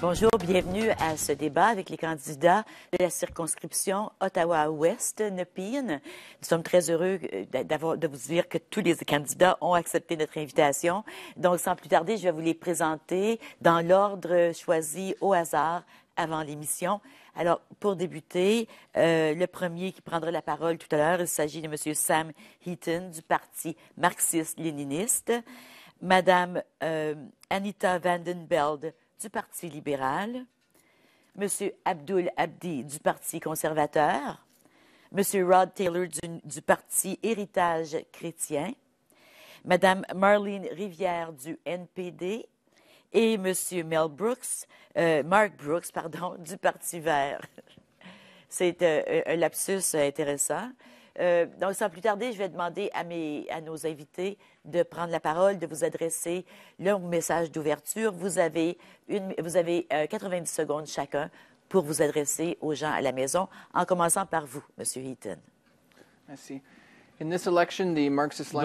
Bonjour, bienvenue à ce débat avec les candidats de la circonscription Ottawa-Ouest, Nepean. Nous sommes très heureux de vous dire que tous les candidats ont accepté notre invitation. Donc, sans plus tarder, je vais vous les présenter dans l'ordre choisi au hasard avant l'émission. Alors, pour débuter, le premier qui prendra la parole tout à l'heure, il s'agit de M. Sam Heaton du Parti marxiste-léniniste, Mme Anita Vandenbeld du Parti libéral, M. Abdul Abdi du Parti conservateur, M. Rod Taylor du Parti Héritage chrétien, Mme Marlene Rivière du NPD et M. Mark Brooks, du Parti vert. C'est un lapsus intéressant. Donc, sans plus tarder, je vais demander à nos invités de prendre la parole, de vous adresser leur message d'ouverture. Vous avez 90 secondes chacun pour vous adresser aux gens à la maison, en commençant par vous, M. Heaton. Merci. Dans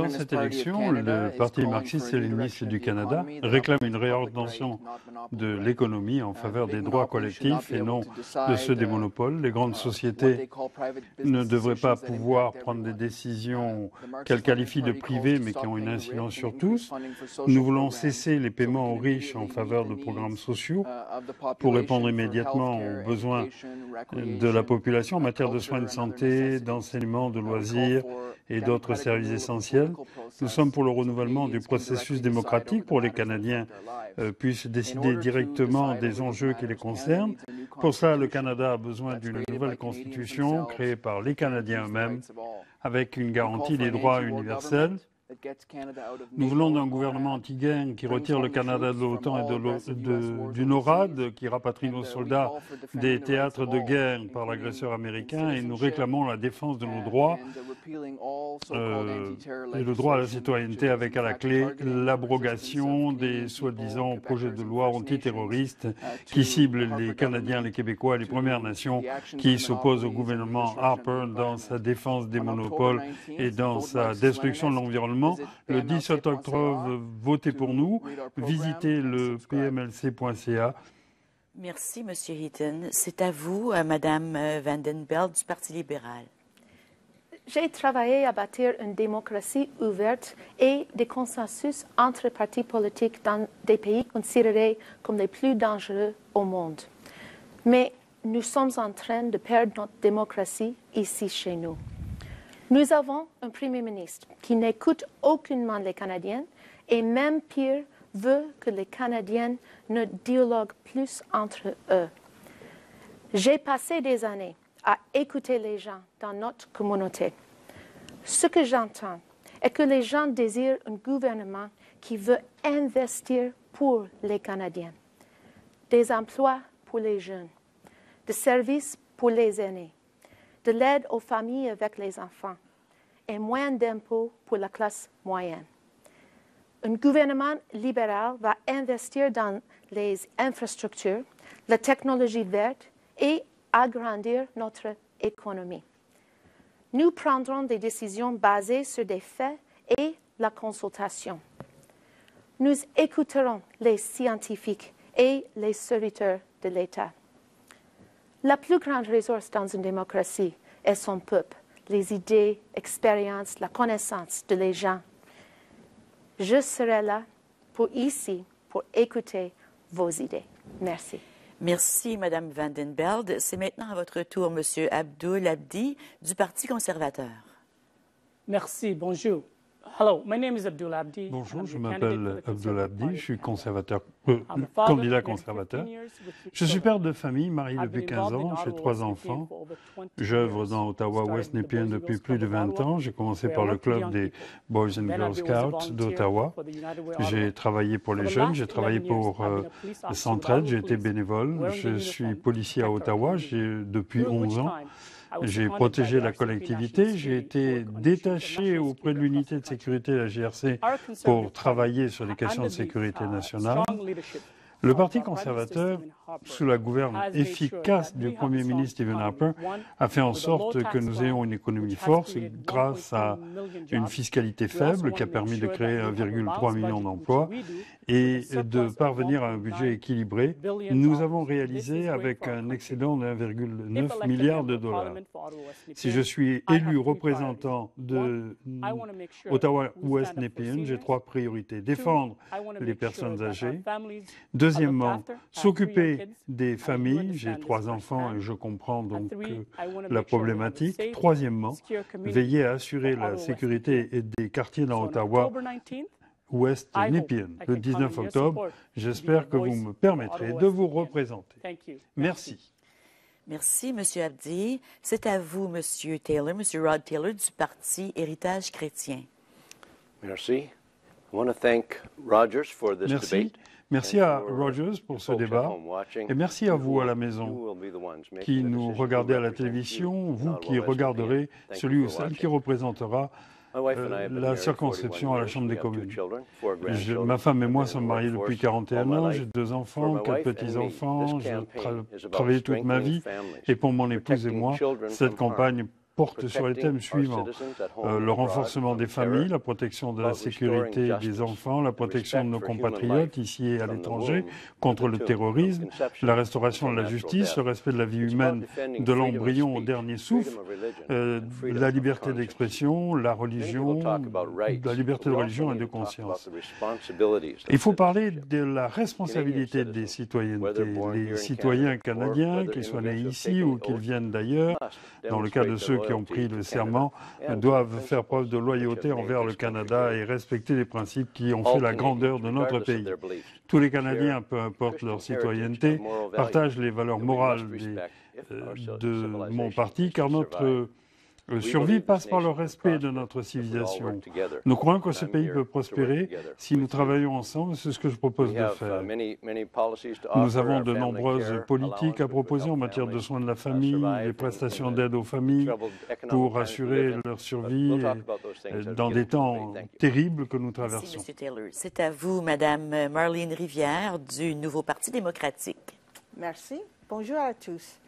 cette élection, le Parti marxiste-léniniste du Canada réclame une réorientation de l'économie en faveur des droits collectifs et non de ceux des monopoles. Les grandes sociétés ne devraient pas pouvoir prendre des décisions qu'elles qualifient de privées mais qui ont une incidence sur tous. Nous voulons cesser les paiements aux riches en faveur de programmes sociaux pour répondre immédiatement aux besoins de la population en matière de soins de santé, d'enseignement, de loisirs et d'autres services essentiels. Nous sommes pour le renouvellement du processus démocratique pour les Canadiens puissent décider directement des enjeux qui les concernent. Pour ça, le Canada a besoin d'une nouvelle constitution créée par les Canadiens eux-mêmes avec une garantie des droits universels. Nous voulons d'un gouvernement anti-guerre qui retire le Canada de l'OTAN et du NORAD, qui rapatrie nos soldats des théâtres de guerre par l'agresseur américain, et nous réclamons la défense de nos droits et le droit à la citoyenneté avec à la clé l'abrogation des soi-disant projets de loi antiterroristes qui ciblent les Canadiens, les Québécois et les Premières Nations qui s'opposent au gouvernement Harper dans sa défense des monopoles et dans sa destruction de l'environnement. Le 17 octobre, votez pour nous. Visitez le pmlc.ca. Merci, M. Heaton. C'est à vous, Mme Vandenbeld du Parti libéral. J'ai travaillé à bâtir une démocratie ouverte et des consensus entre partis politiques dans des pays considérés comme les plus dangereux au monde. Mais nous sommes en train de perdre notre démocratie ici chez nous. Nous avons un Premier ministre qui n'écoute aucunement les Canadiens et même pire, veut que les Canadiens ne dialoguent plus entre eux. J'ai passé des années à écouter les gens dans notre communauté. Ce que j'entends est que les gens désirent un gouvernement qui veut investir pour les Canadiens, des emplois pour les jeunes, des services pour les aînés, de l'aide aux familles avec les enfants et moins d'impôts pour la classe moyenne. Un gouvernement libéral va investir dans les infrastructures, la technologie verte et agrandir notre économie. Nous prendrons des décisions basées sur des faits et la consultation. Nous écouterons les scientifiques et les serviteurs de l'État. La plus grande ressource dans une démocratie est son peuple, les idées, l'expérience, la connaissance de les gens. Je serai là pour écouter vos idées. Merci. Merci, Mme Vandenbeld. C'est maintenant à votre tour, M. Abdul Abdi du Parti conservateur. Merci, bonjour. Hello, my name is Abdul Abdi. Bonjour, je m'appelle Abdul Abdi, je suis candidat conservateur. Je suis père de famille, marié depuis 15 ans, j'ai 3 enfants. J'œuvre dans Ottawa-Ouest Nepean depuis plus de 20 ans. J'ai commencé par le club des Boys and Girls Scouts d'Ottawa. J'ai travaillé pour les jeunes, j'ai travaillé pour Centraide, j'ai été bénévole. Je suis policier à Ottawa depuis 11 ans. J'ai protégé la collectivité, j'ai été détaché auprès de l'unité de sécurité de la GRC pour travailler sur les questions de sécurité nationale. Le Parti conservateur, sous la gouverne efficace du Premier ministre Stephen Harper, a fait en sorte que nous ayons une économie forte grâce à une fiscalité faible qui a permis de créer 1,3 million d'emplois et de parvenir à un budget équilibré. Nous avons réalisé avec un excédent de 1,9 milliard de dollars. Si je suis élu représentant de Ottawa-Ouest-Nepean, j'ai 3 priorités. Défendre les personnes âgées. Deuxièmement, s'occuper des familles. J'ai 3 enfants et je comprends donc la problématique. Troisièmement, veiller à assurer la sécurité des quartiers dans Ottawa. Ouest Nepean, le 19 octobre. J'espère que vous me permettrez de vous représenter. Merci. Merci, M. Abdi. C'est à vous, M. Taylor, M. Rod Taylor, du Parti Héritage chrétien. Merci. Merci à Rogers pour ce débat et merci à vous à la maison qui nous regardez à la télévision, vous qui regarderez celui ou celle qui représentera la circonscription à la Chambre des communes. Ma femme et moi sommes mariés depuis 41 ans, j'ai 2 enfants, 4 petits-enfants, j'ai travaillé toute ma vie et pour mon épouse et moi, cette campagne porte sur les thèmes suivants. Le renforcement des familles, la protection de la sécurité des enfants, la protection de nos compatriotes ici et à l'étranger contre le terrorisme, la restauration de la justice, le respect de la vie humaine de l'embryon au dernier souffle, la liberté d'expression, la religion, la liberté de religion et de conscience. Il faut parler de la responsabilité des citoyennetés. Les citoyens canadiens, qu'ils soient nés ici ou qu'ils viennent d'ailleurs, dans le cas de ceux qui ont pris le serment, doivent faire preuve de loyauté envers le Canada et respecter les principes qui ont fait la grandeur de notre pays. Tous les Canadiens, peu importe leur citoyenneté, partagent les valeurs morales de mon parti, car notre survie passe par le respect de notre civilisation. Nous croyons que ce pays peut prospérer si nous travaillons ensemble, c'est ce que je propose de faire. Nous avons de nombreuses politiques à proposer en matière de soins de la famille, les prestations d'aide aux familles pour assurer leur survie dans des temps terribles que nous traversons. Merci, M. Taylor. C'est à vous, Mme Marlene Rivière, du Nouveau Parti démocratique. Merci. Bonjour à tous.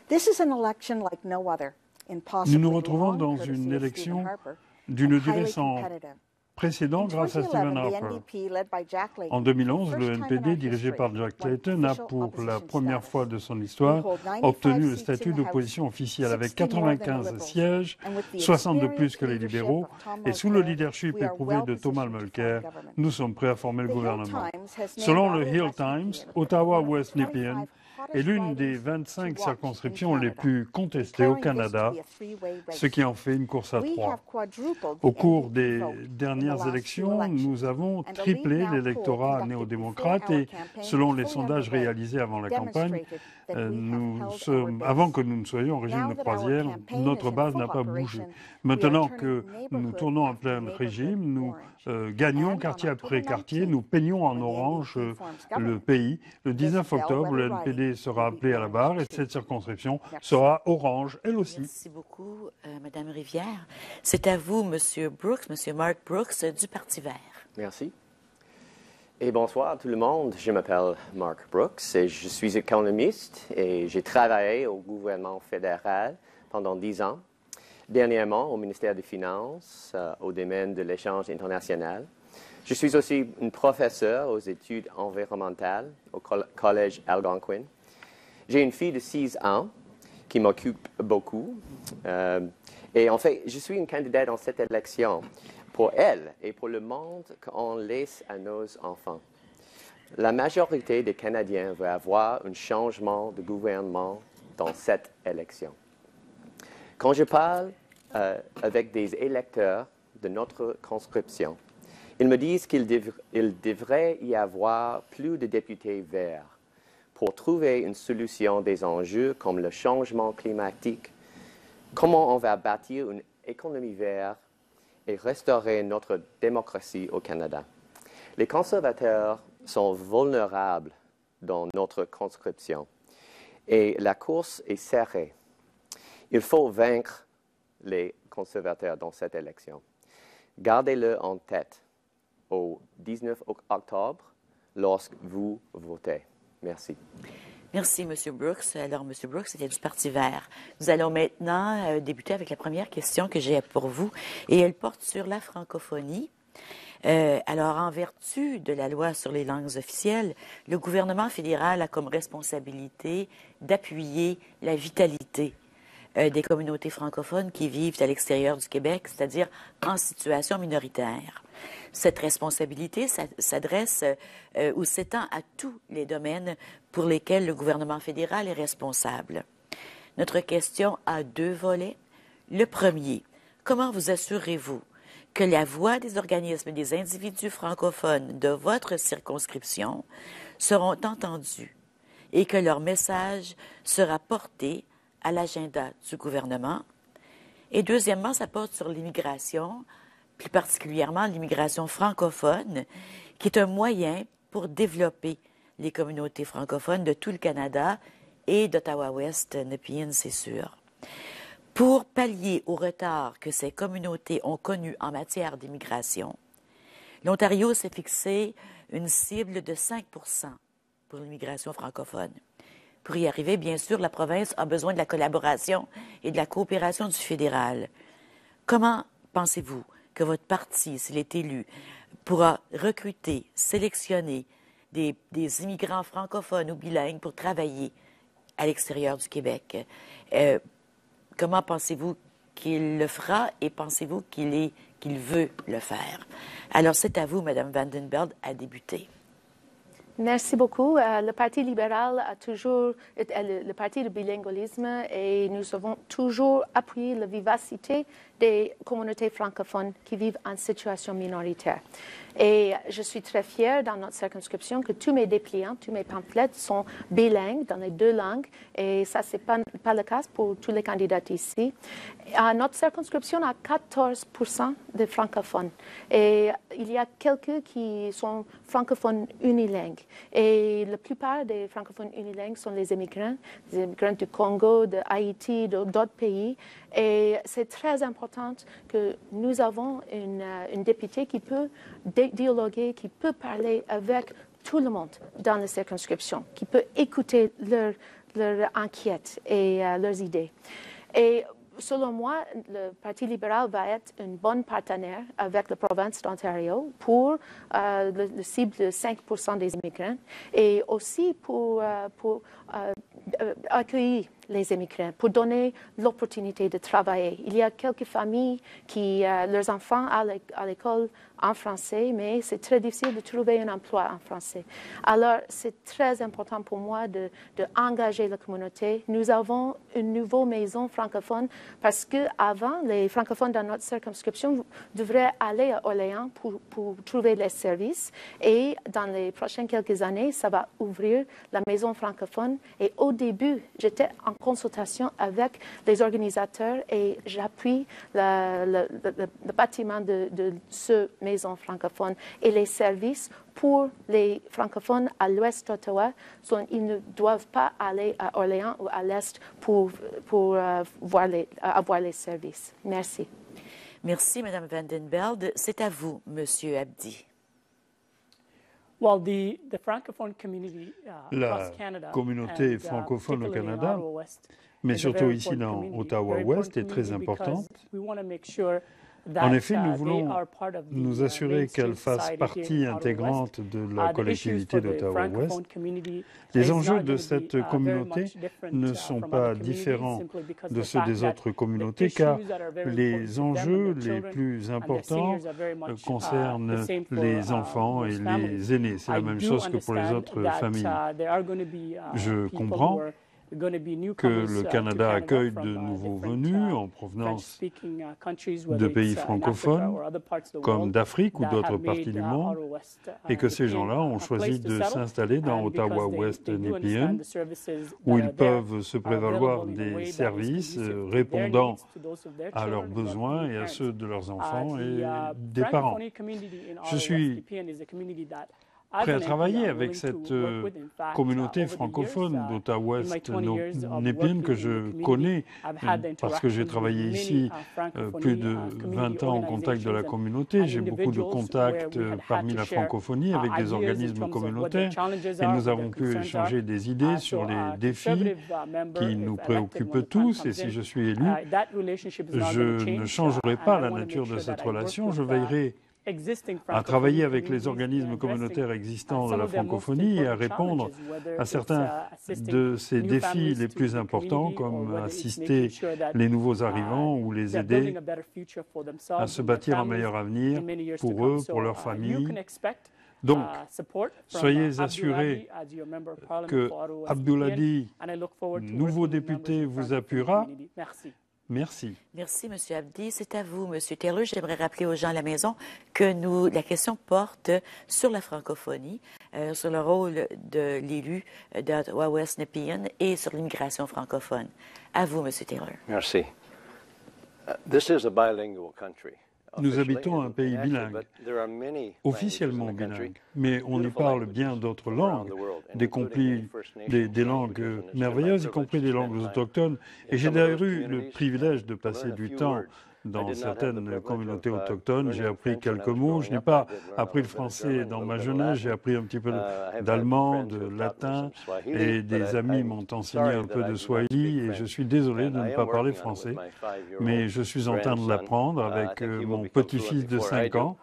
This is an election like no other. Nous nous retrouvons dans une élection d'une durée sans précédent grâce à Stephen Harper. En 2011, le NPD, dirigé par Jack Layton, a pour la première fois de son histoire obtenu le statut d'opposition officielle avec 95 sièges, 60 de plus que les libéraux, et sous le leadership éprouvé de Thomas Mulcair, nous sommes prêts à former le gouvernement. Selon le Hill Times, Ottawa-Ouest Nepean est l'une des 25 circonscriptions les plus contestées au Canada, ce qui en fait une course à 3. Au cours des dernières élections, nous avons triplé l'électorat néo-démocrate et, selon les sondages réalisés avant la campagne, avant que nous ne soyons en régime de croisière, notre base n'a pas bougé. Maintenant que nous tournons en plein régime, nous gagnons quartier après quartier, nous peignons en orange le pays. Le 19 octobre, le NPD sera appelé à la barre et cette circonscription sera orange, elle aussi. Merci beaucoup, Mme Rivière. C'est à vous, M. Brooks, M. Mark Brooks, du Parti vert. Merci. Et bonsoir à tout le monde. Je m'appelle Mark Brooks et je suis économiste et j'ai travaillé au gouvernement fédéral pendant 10 ans. Dernièrement, au ministère des Finances, au domaine de l'échange international. Je suis aussi une professeure aux études environnementales au Collège Algonquin. J'ai une fille de 6 ans qui m'occupe beaucoup. Et en fait, je suis une candidate dans cette élection pour elle et pour le monde qu'on laisse à nos enfants. La majorité des Canadiens veut avoir un changement de gouvernement dans cette élection. Quand je parle avec des électeurs de notre conscription, ils me disent qu'il devrait y avoir plus de députés verts pour trouver une solution des enjeux comme le changement climatique, comment on va bâtir une économie verte et restaurer notre démocratie au Canada. Les conservateurs sont vulnérables dans notre conscription et la course est serrée. Il faut vaincre les conservateurs dans cette élection. Gardez-le en tête. Au 19 octobre, lorsque vous votez. Merci. Merci, M. Brooks. Alors, M. Brooks, c'était du Parti vert. Nous allons maintenant débuter avec la première question que j'ai pour vous, et elle porte sur la francophonie. Alors, en vertu de la loi sur les langues officielles, le gouvernement fédéral a comme responsabilité d'appuyer la vitalité des communautés francophones qui vivent à l'extérieur du Québec, c'est-à-dire en situation minoritaire. Cette responsabilité s'adresse ou s'étend à tous les domaines pour lesquels le gouvernement fédéral est responsable. Notre question a deux volets. Le premier, comment vous assurez-vous que la voix des organismes et des individus francophones de votre circonscription seront entendus et que leur message sera porté à l'agenda du gouvernement? Et deuxièmement, ça porte sur l'immigration, plus particulièrement l'immigration francophone, qui est un moyen pour développer les communautés francophones de tout le Canada et d'Ottawa-Ouest, Nepean, c'est sûr. Pour pallier au retard que ces communautés ont connu en matière d'immigration, l'Ontario s'est fixé une cible de 5 pour l'immigration francophone. Pour y arriver, bien sûr, la province a besoin de la collaboration et de la coopération du fédéral. Comment pensez-vous que votre parti, s'il est élu, pourra recruter, sélectionner des immigrants francophones ou bilingues pour travailler à l'extérieur du Québec? Comment pensez-vous qu'il le fera et pensez-vous qu'il veut le faire? Alors, c'est à vous, Mme Vandenbeld, à débuter. Merci beaucoup. Le Parti libéral a toujours été le parti du bilingualisme et nous avons toujours appuyé la vivacité des communautés francophones qui vivent en situation minoritaire. Et je suis très fière dans notre circonscription que tous mes dépliants, tous mes pamphlets sont bilingues dans les deux langues. Et ça, ce n'est pas le cas pour tous les candidats ici. Notre circonscription a 14% de francophones. Et il y a quelques qui sont francophones unilingues. Et la plupart des francophones unilingues sont les immigrants du Congo, de Haïti, d'autres pays. Et c'est très important que nous avons une députée qui peut dialoguer, qui peut parler avec tout le monde dans la circonscription, qui peut écouter leurs inquiétudes et leurs idées. Et selon moi, le Parti libéral va être un bon partenaire avec la province d'Ontario pour le cible de 5% des immigrants et aussi pour accueillir les immigrants, pour donner l'opportunité de travailler. Il y a quelques familles qui, leurs enfants à l'école en français, mais c'est très difficile de trouver un emploi en français. Alors, c'est très important pour moi d'engager la communauté. Nous avons une nouvelle maison francophone parce qu'avant, les francophones dans notre circonscription devraient aller à Orléans pour trouver les services. Et dans les prochaines quelques années, ça va ouvrir la maison francophone. Et au début, j'étais en consultation avec les organisateurs et j'appuie le bâtiment de ce maison francophone et les services pour les francophones à l'ouest d'Ottawa. Ils ne doivent pas aller à Orléans ou à l'est pour avoir les services. Merci. Merci, Mme Vandenbeld. C'est à vous, M. Abdi. La communauté francophone au Canada, mais surtout ici dans Ottawa-Ouest, est très importante. En effet, nous voulons nous assurer qu'elle fasse partie intégrante de la collectivité d'Ottawa-Ouest. Les enjeux de cette communauté ne sont pas différents de ceux des autres communautés, car les enjeux les plus importants concernent les enfants et les aînés. C'est la même chose que pour les autres familles. Je comprends que le Canada accueille de nouveaux venus en provenance de pays francophones, comme d'Afrique ou d'autres parties du monde, et que ces gens-là ont choisi de s'installer dans Ottawa-Ouest Nepean, où ils peuvent se prévaloir des services répondant à leurs besoins et à ceux de leurs enfants et des parents. Je suis prêt à travailler avec cette communauté francophone d'Ottawa-Ouest-Nepean que je connais parce que j'ai travaillé ici plus de 20 ans en contact de la communauté. J'ai beaucoup de contacts parmi la francophonie avec des organismes communautaires et nous avons pu échanger des idées sur les défis qui nous préoccupent tous. Et si je suis élu, je ne changerai pas la nature de cette relation. Je veillerai à travailler avec les organismes communautaires existants de la francophonie et à répondre à certains de ces défis les plus importants, comme assister les nouveaux arrivants ou les aider à se bâtir un meilleur avenir pour eux, pour leurs familles. Donc, soyez assurés que Abdouladi, nouveau député, vous appuiera. Merci. Merci, M. Abdi. C'est à vous, M. Taylor. J'aimerais rappeler aux gens à la maison que la question porte sur la francophonie, sur le rôle de l'élu d'Ottawa-West-Nepean et sur l'immigration francophone. À vous, M. Taylor. Merci. This is a bilingual country. Nous habitons un pays bilingue, officiellement bilingue, mais on y parle bien d'autres langues, des langues merveilleuses, y compris des langues autochtones. Et j'ai d'ailleurs eu le privilège de passer du temps dans certaines communautés autochtones. J'ai appris quelques mots. Je n'ai pas appris le français dans ma jeunesse. J'ai appris un petit peu d'allemand, de latin, et des amis m'ont enseigné un peu de swahili. Et je suis désolé de ne pas parler français, mais je suis en train de l'apprendre avec mon petit-fils de 5 ans,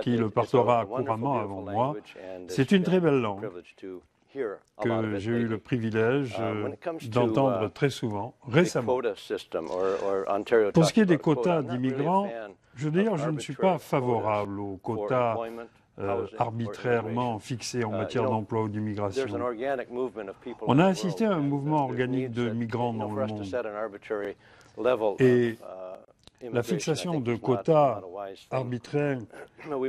qui le parlera couramment avant moi. C'est une très belle langue que j'ai eu le privilège d'entendre très souvent, récemment. Pour ce qui est des quotas d'immigrants, je ne suis pas favorable aux quotas arbitrairement fixés en matière d'emploi ou d'immigration. On a assisté à un mouvement organique de migrants dans le monde. Et la fixation de quotas arbitraires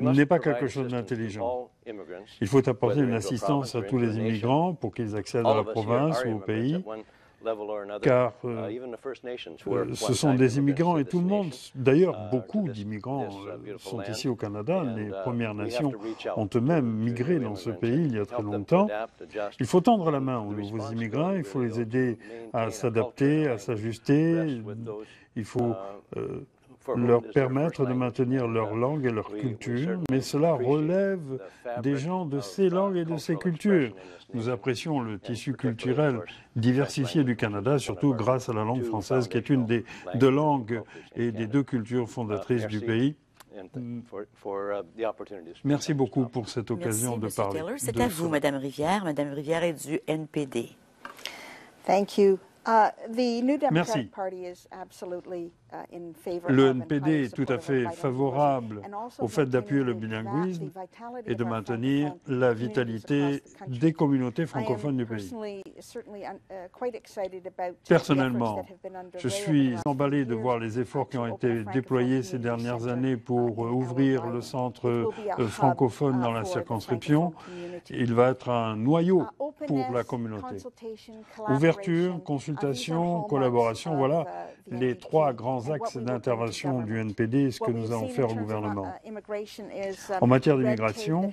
n'est pas quelque chose d'intelligent. Il faut apporter une assistance à tous les immigrants pour qu'ils accèdent à la province ou au pays, car ce sont des immigrants et tout le monde, d'ailleurs beaucoup d'immigrants sont ici au Canada, les Premières Nations ont eux-mêmes migré dans ce pays il y a très longtemps. Il faut tendre la main aux nouveaux immigrants, il faut les aider à s'adapter, à s'ajuster, il faut leur permettre de maintenir leur langue et leur culture, mais cela relève des gens de ces langues et de ces cultures. Nous apprécions le tissu culturel diversifié du Canada, surtout grâce à la langue française, qui est une des 2 langues et des 2 cultures fondatrices du pays. Merci beaucoup pour cette occasion de parler. C'est à vous, Mme Rivière. Mme Rivière est du NPD. Thank you. Merci. Le NPD est tout à fait favorable au fait d'appuyer le bilinguisme et de maintenir la vitalité des communautés francophones du pays. Personnellement, je suis emballé de voir les efforts qui ont été déployés ces dernières années pour ouvrir le centre francophone dans la circonscription. Il va être un noyau pour la communauté. Ouverture, consultation, collaboration, voilà les 3 grands axes d'intervention du NPD, ce que nous allons faire au gouvernement. En matière d'immigration,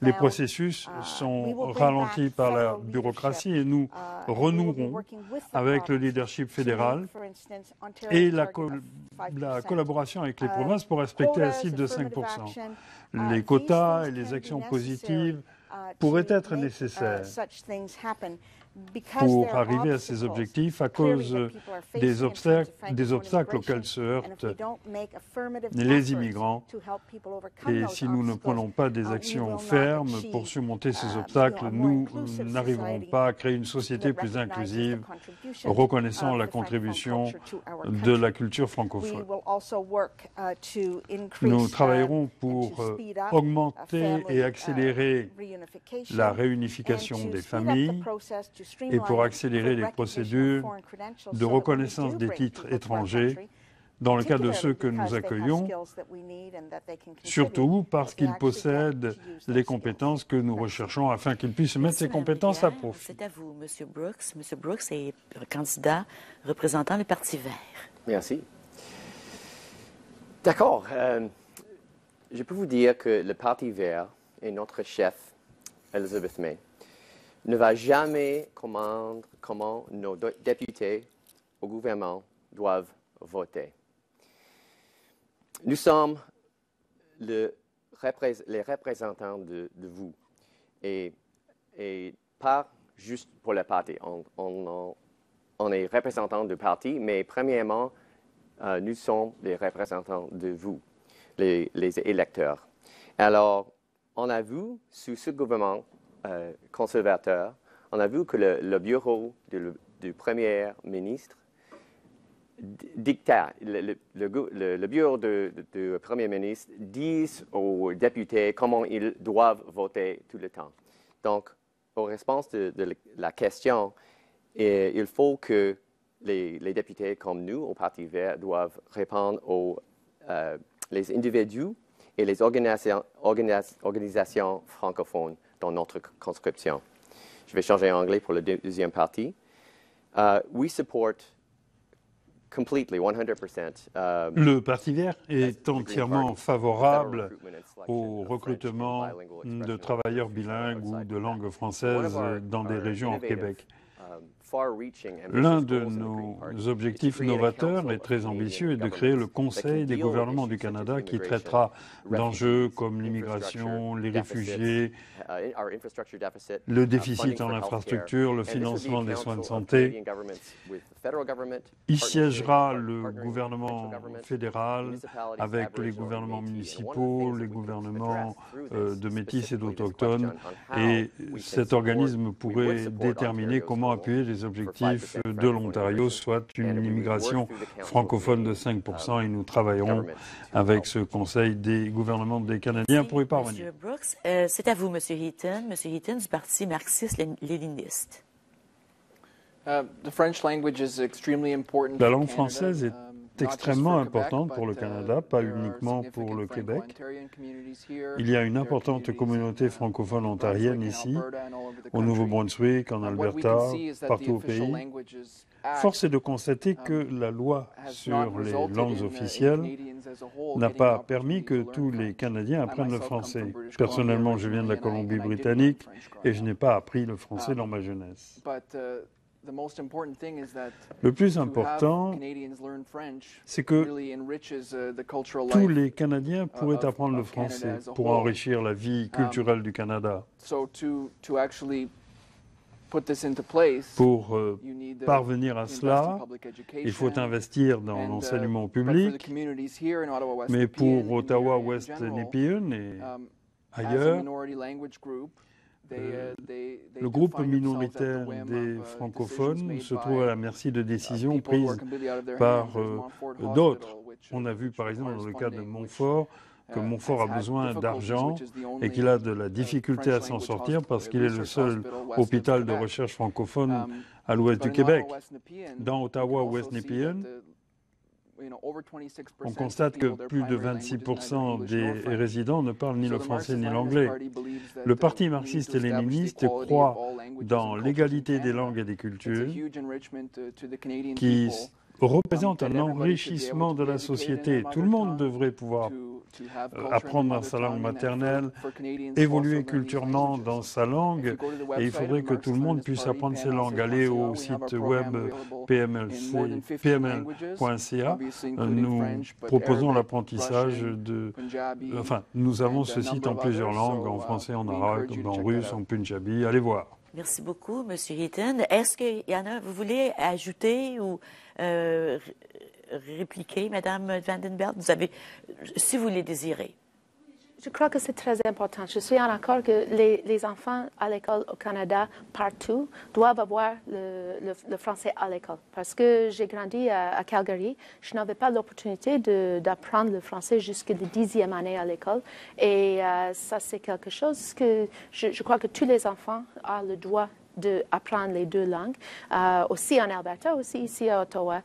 les processus sont ralentis par la bureaucratie et nous renouerons avec le leadership fédéral et la collaboration avec les provinces pour respecter la cible de 5%. Les quotas et les actions positives pourraient être nécessaires pour arriver à ces objectifs à cause des obstacles auxquels se heurtent les immigrants. Et si nous ne prenons pas des actions fermes pour surmonter ces obstacles, nous n'arriverons pas à créer une société plus inclusive, reconnaissant la contribution de la culture francophone. Nous travaillerons pour augmenter et accélérer la réunification des familles et pour accélérer les procédures de reconnaissance des titres étrangers dans le cas de ceux que nous accueillons, surtout parce qu'ils possèdent les compétences que nous recherchons afin qu'ils puissent mettre ces compétences à profit. C'est à vous, M. Brooks. M. Brooks est candidat représentant le Parti vert. Merci. D'accord. Je peux vous dire que le Parti vert et notre chef, Elizabeth May, ne va jamais comprendre comment nos députés au gouvernement doivent voter. Nous sommes les représentants de vous et pas juste pour le parti. On est représentants du parti, mais premièrement, nous sommes les représentants de vous, les électeurs. Alors, on a vu, sous ce gouvernement conservateur, on a vu que le bureau du Premier ministre dicta, le bureau du Premier ministre dit aux députés comment ils doivent voter tout le temps. Donc, en réponse de la question, il faut que les députés comme nous, au Parti vert, doivent répondre aux les individus et les organisations francophones dans notre conscription. Je vais changer en anglais pour la deuxième partie. We support completely, 100%. Le Parti vert est entièrement favorable au recrutement de travailleurs bilingues ou de langue française dans des régions hors Québec. L'un de nos objectifs novateurs et très ambitieux est de créer le Conseil des gouvernements du Canada qui traitera d'enjeux comme l'immigration, les réfugiés, le déficit en infrastructure, le financement des soins de santé. Y siégera le gouvernement fédéral avec les gouvernements municipaux, les gouvernements de métis et d'autochtones, et cet organisme pourrait déterminer comment appuyer les objectifs de l'Ontario, soit une immigration francophone de 5%, et nous travaillerons avec ce Conseil des gouvernements des Canadiens pour y parvenir. Monsieur Brooks, c'est à vous, Monsieur Heaton. Monsieur Heaton du Parti marxiste-léniniste. La langue française est extrêmement importante pour le Canada, pas uniquement pour le Québec. Il y a une importante communauté francophone ontarienne ici, au Nouveau-Brunswick, en Alberta, partout au pays. Force est de constater que la loi sur les langues officielles n'a pas permis que tous les Canadiens apprennent le français. Personnellement, je viens de la Colombie-Britannique et je n'ai pas appris le français dans ma jeunesse. Le plus important, c'est que tous les Canadiens pourraient apprendre le français pour enrichir la vie culturelle du Canada. Pour parvenir à cela, il faut investir dans l'enseignement public, mais pour Ottawa-West Nepean et ailleurs, le groupe minoritaire des francophones se trouve à la merci de décisions prises par d'autres. On a vu par exemple dans le cas de Montfort que Montfort a besoin d'argent et qu'il a de la difficulté à s'en sortir parce qu'il est le seul hôpital de recherche francophone à l'ouest du Québec. Dans Ottawa-West Nepean, on constate que plus de 26% des résidents ne parlent ni le français ni l'anglais. Le Parti marxiste-léniniste croit dans l'égalité des langues et des cultures qui représente un enrichissement de la société. Tout le monde devrait pouvoir apprendre dans sa langue maternelle, évoluer culturellement dans sa langue, et il faudrait que tout le monde puisse apprendre ces langues. Allez au site web pml.ca. Nous proposons l'apprentissage de... Enfin, nous avons ce site en plusieurs langues, en français, en arabe, en russe, en punjabi. Allez voir. Merci beaucoup, M. Heaton. Est-ce qu'il y en a, vous voulez ajouter ou répliquer, Mme Vandenberg? Vous avez, si vous le désirez. Je crois que c'est très important. Je suis en accord que les enfants à l'école au Canada, partout, doivent avoir le français à l'école. Parce que j'ai grandi à Calgary, je n'avais pas l'opportunité d'apprendre le français jusqu'à la 10e année à l'école. Et ça, c'est quelque chose que je crois que tous les enfants ont le droit d'apprendre les deux langues, aussi en Alberta, aussi ici à Ottawa.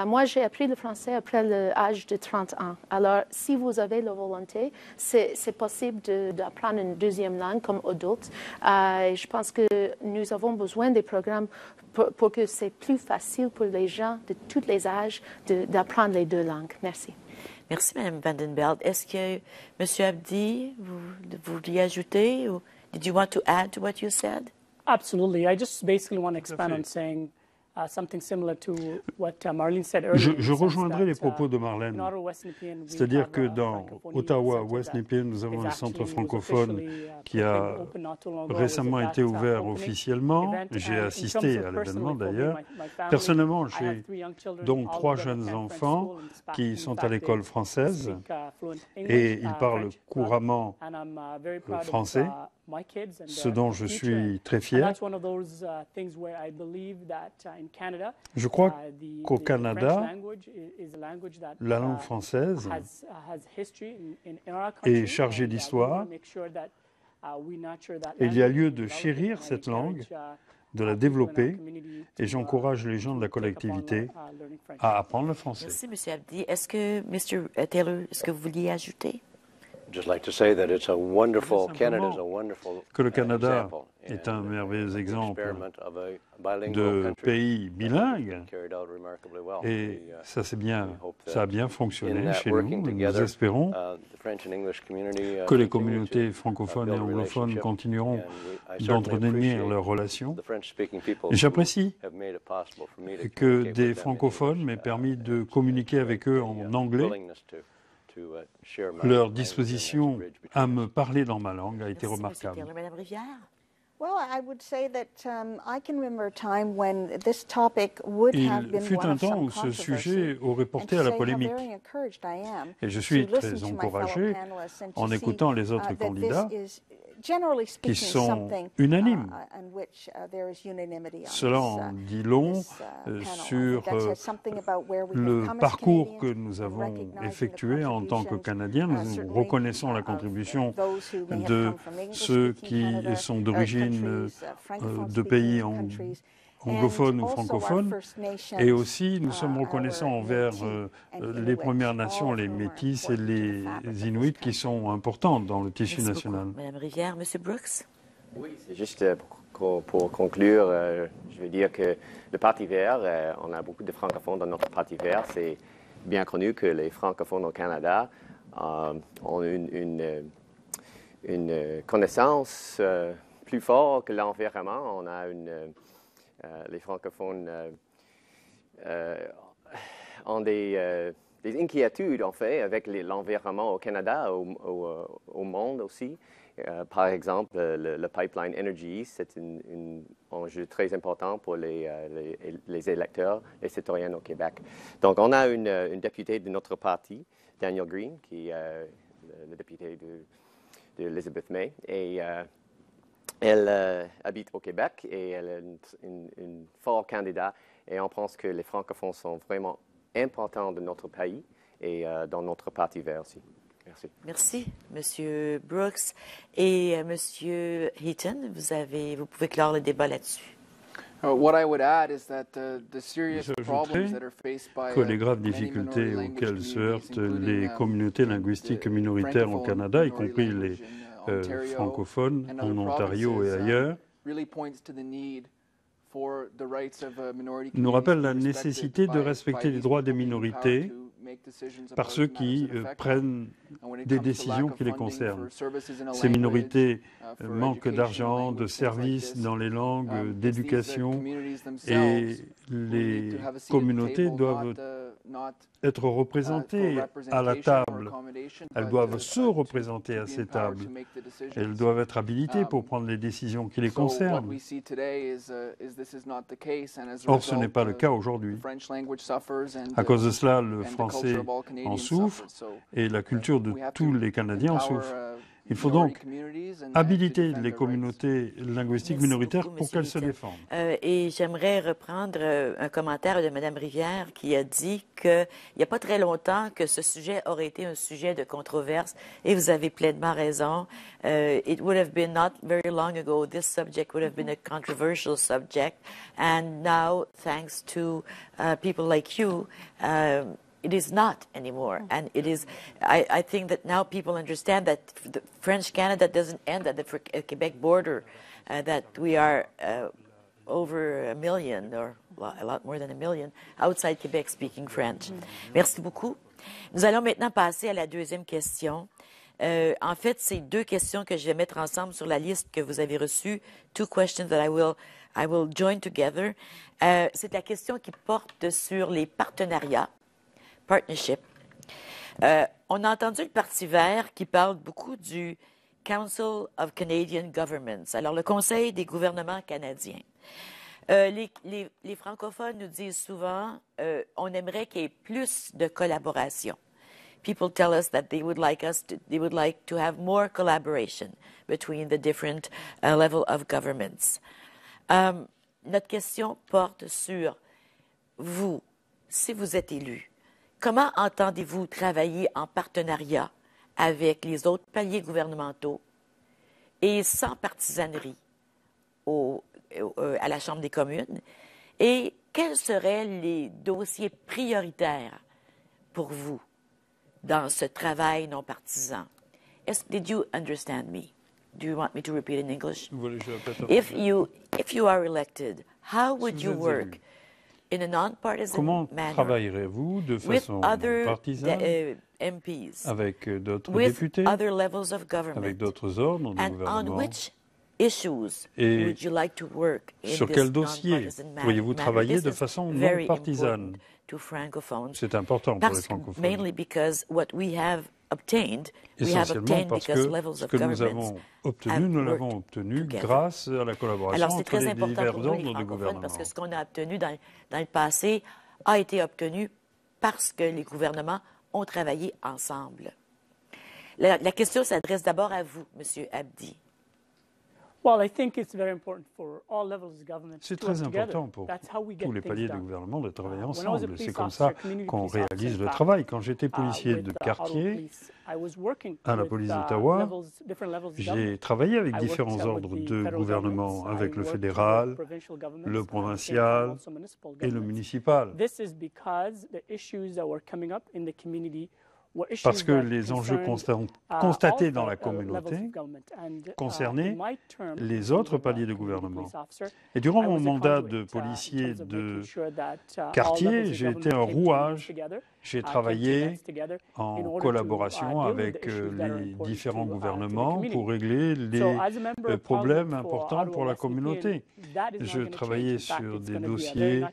Moi, j'ai appris le français après l'âge de 30 ans. Alors, si vous avez la volonté, c'est possible d'apprendre une deuxième langue comme adulte. Je pense que nous avons besoin des programmes pour que c'est plus facile pour les gens de tous les âges d'apprendre les deux langues. Merci. Merci, Mme Vandenbeld. Est-ce que, M. Abdi, vous vouliez ajouter, ou did you want to add to what you said? Absolutely. I just basically want to expand on saying something similar to what Marlene said earlier. Je rejoindrai les propos de Marlène. C'est-à-dire que dans Ottawa-West Nepean, nous avons un centre francophone qui a récemment été ouvert officiellement. J'ai assisté à l'événement d'ailleurs. Personnellement, j'ai donc 3 jeunes enfants qui sont à l'école française et ils parlent couramment français, ce dont je suis très fier. Je crois qu'au Canada, la langue française est chargée d'histoire et il y a lieu de chérir cette langue, de la développer, et j'encourage les gens de la collectivité à apprendre le français. Merci, M. Abdi. Est-ce que, M. Taylor, est-ce que vous vouliez ajouter? Que le Canada est un merveilleux exemple de pays bilingue et ça a bien fonctionné chez nous. Nous espérons que les communautés francophones et anglophones continueront d'entretenir leurs relations. Et j'apprécie que des francophones m'aient permis de communiquer avec eux en anglais. Leur disposition à me parler dans ma langue a été remarquable. Madame Rivière? Il fut un temps où ce sujet aurait porté à la polémique. Et je suis très encouragé en écoutant les autres candidats qui sont unanimes. Cela en dit long sur le parcours que nous avons effectué en tant que Canadiens. Nous reconnaissons la contribution de ceux qui sont d'origine de pays anglophones ou francophones, et aussi nous sommes reconnaissants envers les Premières Nations, les Métis et les Inuits qui sont importants dans le tissu national. Madame Rivière, M. Brooks? Oui, c'est juste pour conclure, je veux dire que le Parti vert, on a beaucoup de francophones dans notre Parti vert. C'est bien connu que les francophones au Canada ont une connaissance plus forte que l'environnement. On a les francophones ont des inquiétudes, en fait, avec l'environnement au Canada, au monde aussi. Par exemple, le pipeline Energy, c'est un enjeu très important pour les électeurs, les citoyens au Québec. Donc, on a une députée de notre parti, Danielle Green, qui est le député d'Elizabeth May. Et elle habite au Québec et elle est une forte candidate. Et on pense que les francophones sont vraiment importants de notre pays et dans notre parti vert aussi. Merci. Merci, M. Brooks. Et M. Heaton, vous pouvez clore le débat là-dessus. J'ajouterai que les graves difficultés auxquelles se heurtent les communautés linguistiques minoritaires au Canada, y compris les francophones en Ontario et ailleurs, nous rappellent la nécessité de respecter les droits des minorités par ceux qui prennent des décisions qui les concernent. Ces minorités manquent d'argent, de services dans les langues, d'éducation, et les communautés doivent être représentées à la table. Elles doivent se représenter à ces tables. Elles doivent être habilitées pour prendre les décisions qui les concernent. Or, ce n'est pas le cas aujourd'hui. À cause de cela, le français en souffre et la culture de tous les Canadiens en souffre. Il faut donc habiliter les communautés linguistiques minoritaires pour qu'elles se défendent. Et j'aimerais reprendre un commentaire de Mme Rivière qui a dit qu'il n'y a pas très longtemps que ce sujet aurait été un sujet de controverse, et vous avez pleinement raison. It would have been not very long ago, this subject would have been a controversial subject, and now, thanks to people like you, it is not anymore. And it is, I think that now people understand that the French Canada doesn't end at the Quebec border, that we are over a million, or a lot more than a million, outside Quebec speaking French. Merci beaucoup. Nous allons maintenant passer à la deuxième question. En fait, c'est deux questions que je vais mettre ensemble sur la liste que vous avez reçue. Two questions that I will join together. C'est la question qui porte sur les partenariats, partnership. On a entendu le Parti vert qui parle beaucoup du Council of Canadian Governments, alors le Conseil des gouvernements canadiens. Les francophones nous disent souvent on aimerait qu'il y ait plus de collaboration. People tell us that they would like to have more collaboration between the different level of governments. Notre question porte sur vous, si vous êtes élu. Comment entendez-vous travailler en partenariat avec les autres paliers gouvernementaux et sans partisanerie à la Chambre des communes? Et quels seraient les dossiers prioritaires pour vous dans ce travail non partisan? Did you understand me? Do you want me to repeat in English? If you are elected, how would you work in a non-partisan Comment manner travaillerez-vous de façon partisane MPs, avec d'autres with députés, other levels of government, avec d'autres ordres de and on gouvernement? which issues Et would you like to work in sur this quel dossier non-partisan pourriez-vous manner? travailler This de is façon non very partisane? important to francophones, C'est important pour les parce, francophones. mainly because what we have obtained, we have Essentiellement obtained parce because que levels ce of que nous governments avons obtenu, have nous l'avons worked obtenu together. grâce à la collaboration Alors, c'est entre très les important divers pour nous, les ordres de francophones, gouvernement. parce que ce qu'on a obtenu dans le passé a été obtenu parce que les gouvernements ont travaillé ensemble. La question s'adresse d'abord à vous, M. Abdi. C'est très important pour tous les paliers de gouvernement de travailler ensemble. C'est comme ça qu'on réalise le travail. Quand j'étais policier de quartier à la police d'Ottawa, j'ai travaillé avec différents ordres de gouvernement, avec le fédéral, le provincial et le municipal. Parce que les enjeux constatés dans la communauté concernaient les autres paliers de gouvernement. Et durant mon mandat de policier de quartier, j'ai été un rouage. J'ai travaillé en collaboration avec les différents gouvernements pour régler les problèmes importants pour la communauté. Je travaillais sur des dossiers.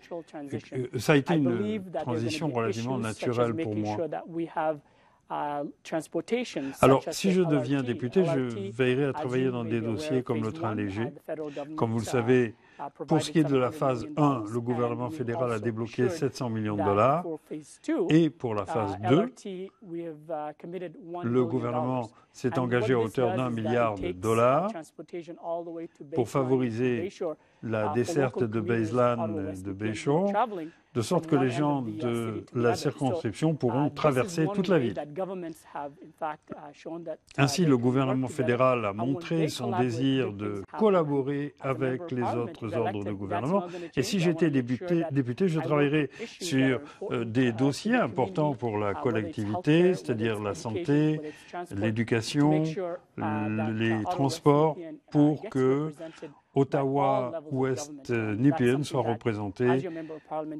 Ça a été une transition relativement naturelle pour moi. Alors, si je deviens député, je veillerai à travailler dans des dossiers comme le train léger. Comme vous le savez, pour ce qui est de la phase 1, le gouvernement fédéral a débloqué 700 millions de dollars. Et pour la phase 2, le gouvernement s'est engagé à hauteur d'1 milliard de dollars pour favoriser la desserte de Baseline de Bayshore, de sorte que les gens de la circonscription pourront traverser toute la ville. Ainsi, le gouvernement fédéral a montré son désir de collaborer avec les autres ordres de gouvernement. Et si j'étais député, je travaillerais sur des dossiers importants pour la collectivité, c'est-à-dire la santé, l'éducation, les transports, pour que Ottawa-Ouest Nepean soit représenté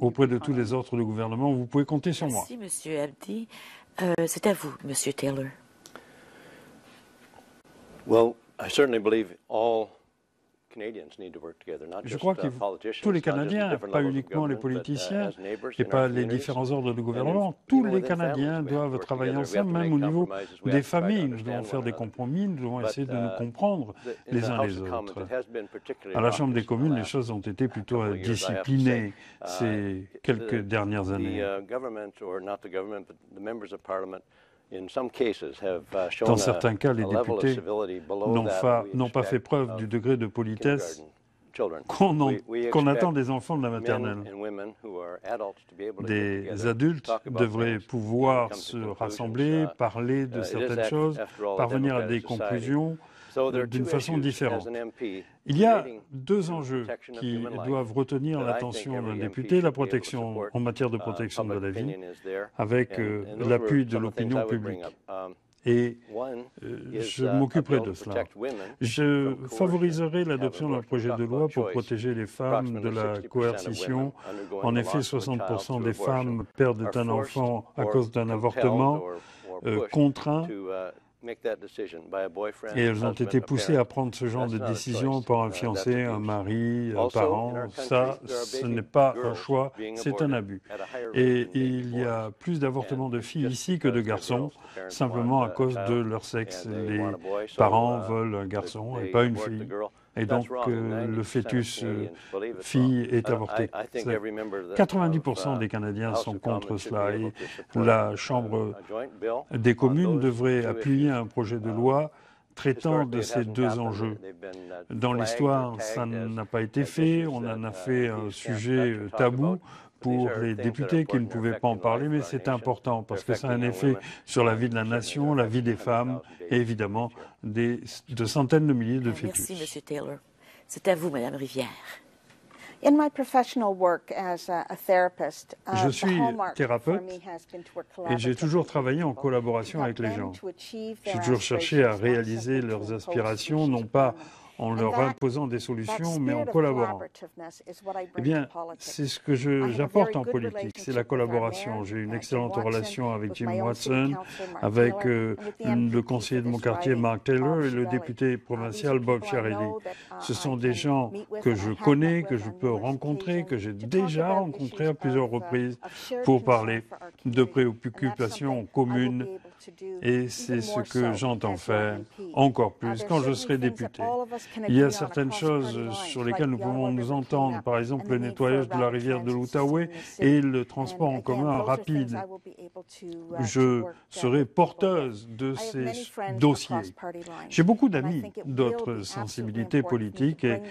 auprès de tous les autres de gouvernement. Vous pouvez compter sur moi. Merci, M. Abdi. C'est à vous, M. Taylor. Well, I certainly believe all Je crois que tous les Canadiens, pas uniquement les politiciens et pas les différents ordres de gouvernement, tous les Canadiens doivent travailler ensemble, même au niveau des familles. Nous devons faire des compromis, nous devons essayer de nous comprendre les uns les autres. À la Chambre des communes, les choses ont été plutôt disciplinées ces quelques dernières années. Dans certains cas, les députés n'ont pas fait preuve du degré de politesse qu'on attend des enfants de la maternelle. Des adultes devraient pouvoir se rassembler, parler de certaines choses, parvenir à des conclusions d'une façon différente. Il y a deux enjeux qui doivent retenir l'attention d'un député, la protection en matière de protection de la vie, avec l'appui de l'opinion publique. et je m'occuperai de cela. Je favoriserai l'adoption d'un projet de loi pour protéger les femmes de la coercition. En effet, 60% des femmes perdent un enfant à cause d'un avortement contraint. Et elles ont été poussées à prendre ce genre de décision par un fiancé, un mari, un parent. Ça, ce n'est pas un choix, c'est un abus. Et il y a plus d'avortements de filles ici que de garçons, simplement à cause de leur sexe. Les parents veulent un garçon et pas une fille. Et donc, le fœtus fille est avorté. 90% des Canadiens sont contre cela. Et la Chambre des communes devrait appuyer un projet de loi traitant de ces deux enjeux. Dans l'histoire, ça n'a pas été fait. On en a fait un sujet tabou pour les députés qui ne pouvaient pas en parler, mais c'est important parce que ça a un effet sur la vie de la nation, la vie des femmes et évidemment de centaines de milliers de fœtus. Merci, M. Taylor. C'est à vous, Mme Rivière. Je suis thérapeute et j'ai toujours travaillé en collaboration avec les gens. J'ai toujours cherché à réaliser leurs aspirations, non pas en leur imposant des solutions, mais en collaborant. Eh bien, c'est ce que j'apporte en politique, c'est la collaboration. J'ai une excellente relation avec Jim Watson, avec le conseiller de mon quartier, Mark Taylor, et le député provincial, Bob Chiarelli. Ce sont des gens que je connais, que je peux rencontrer, que j'ai déjà rencontrés à plusieurs reprises pour parler de préoccupations communes. Et c'est ce que j'entends faire encore plus quand je serai député. Il y a certaines choses sur lesquelles nous pouvons nous entendre, par exemple le nettoyage de la rivière de l'Outaouais et le transport en commun rapide. Je serai porteuse de ces dossiers. J'ai beaucoup d'amis d'autres sensibilités politiques et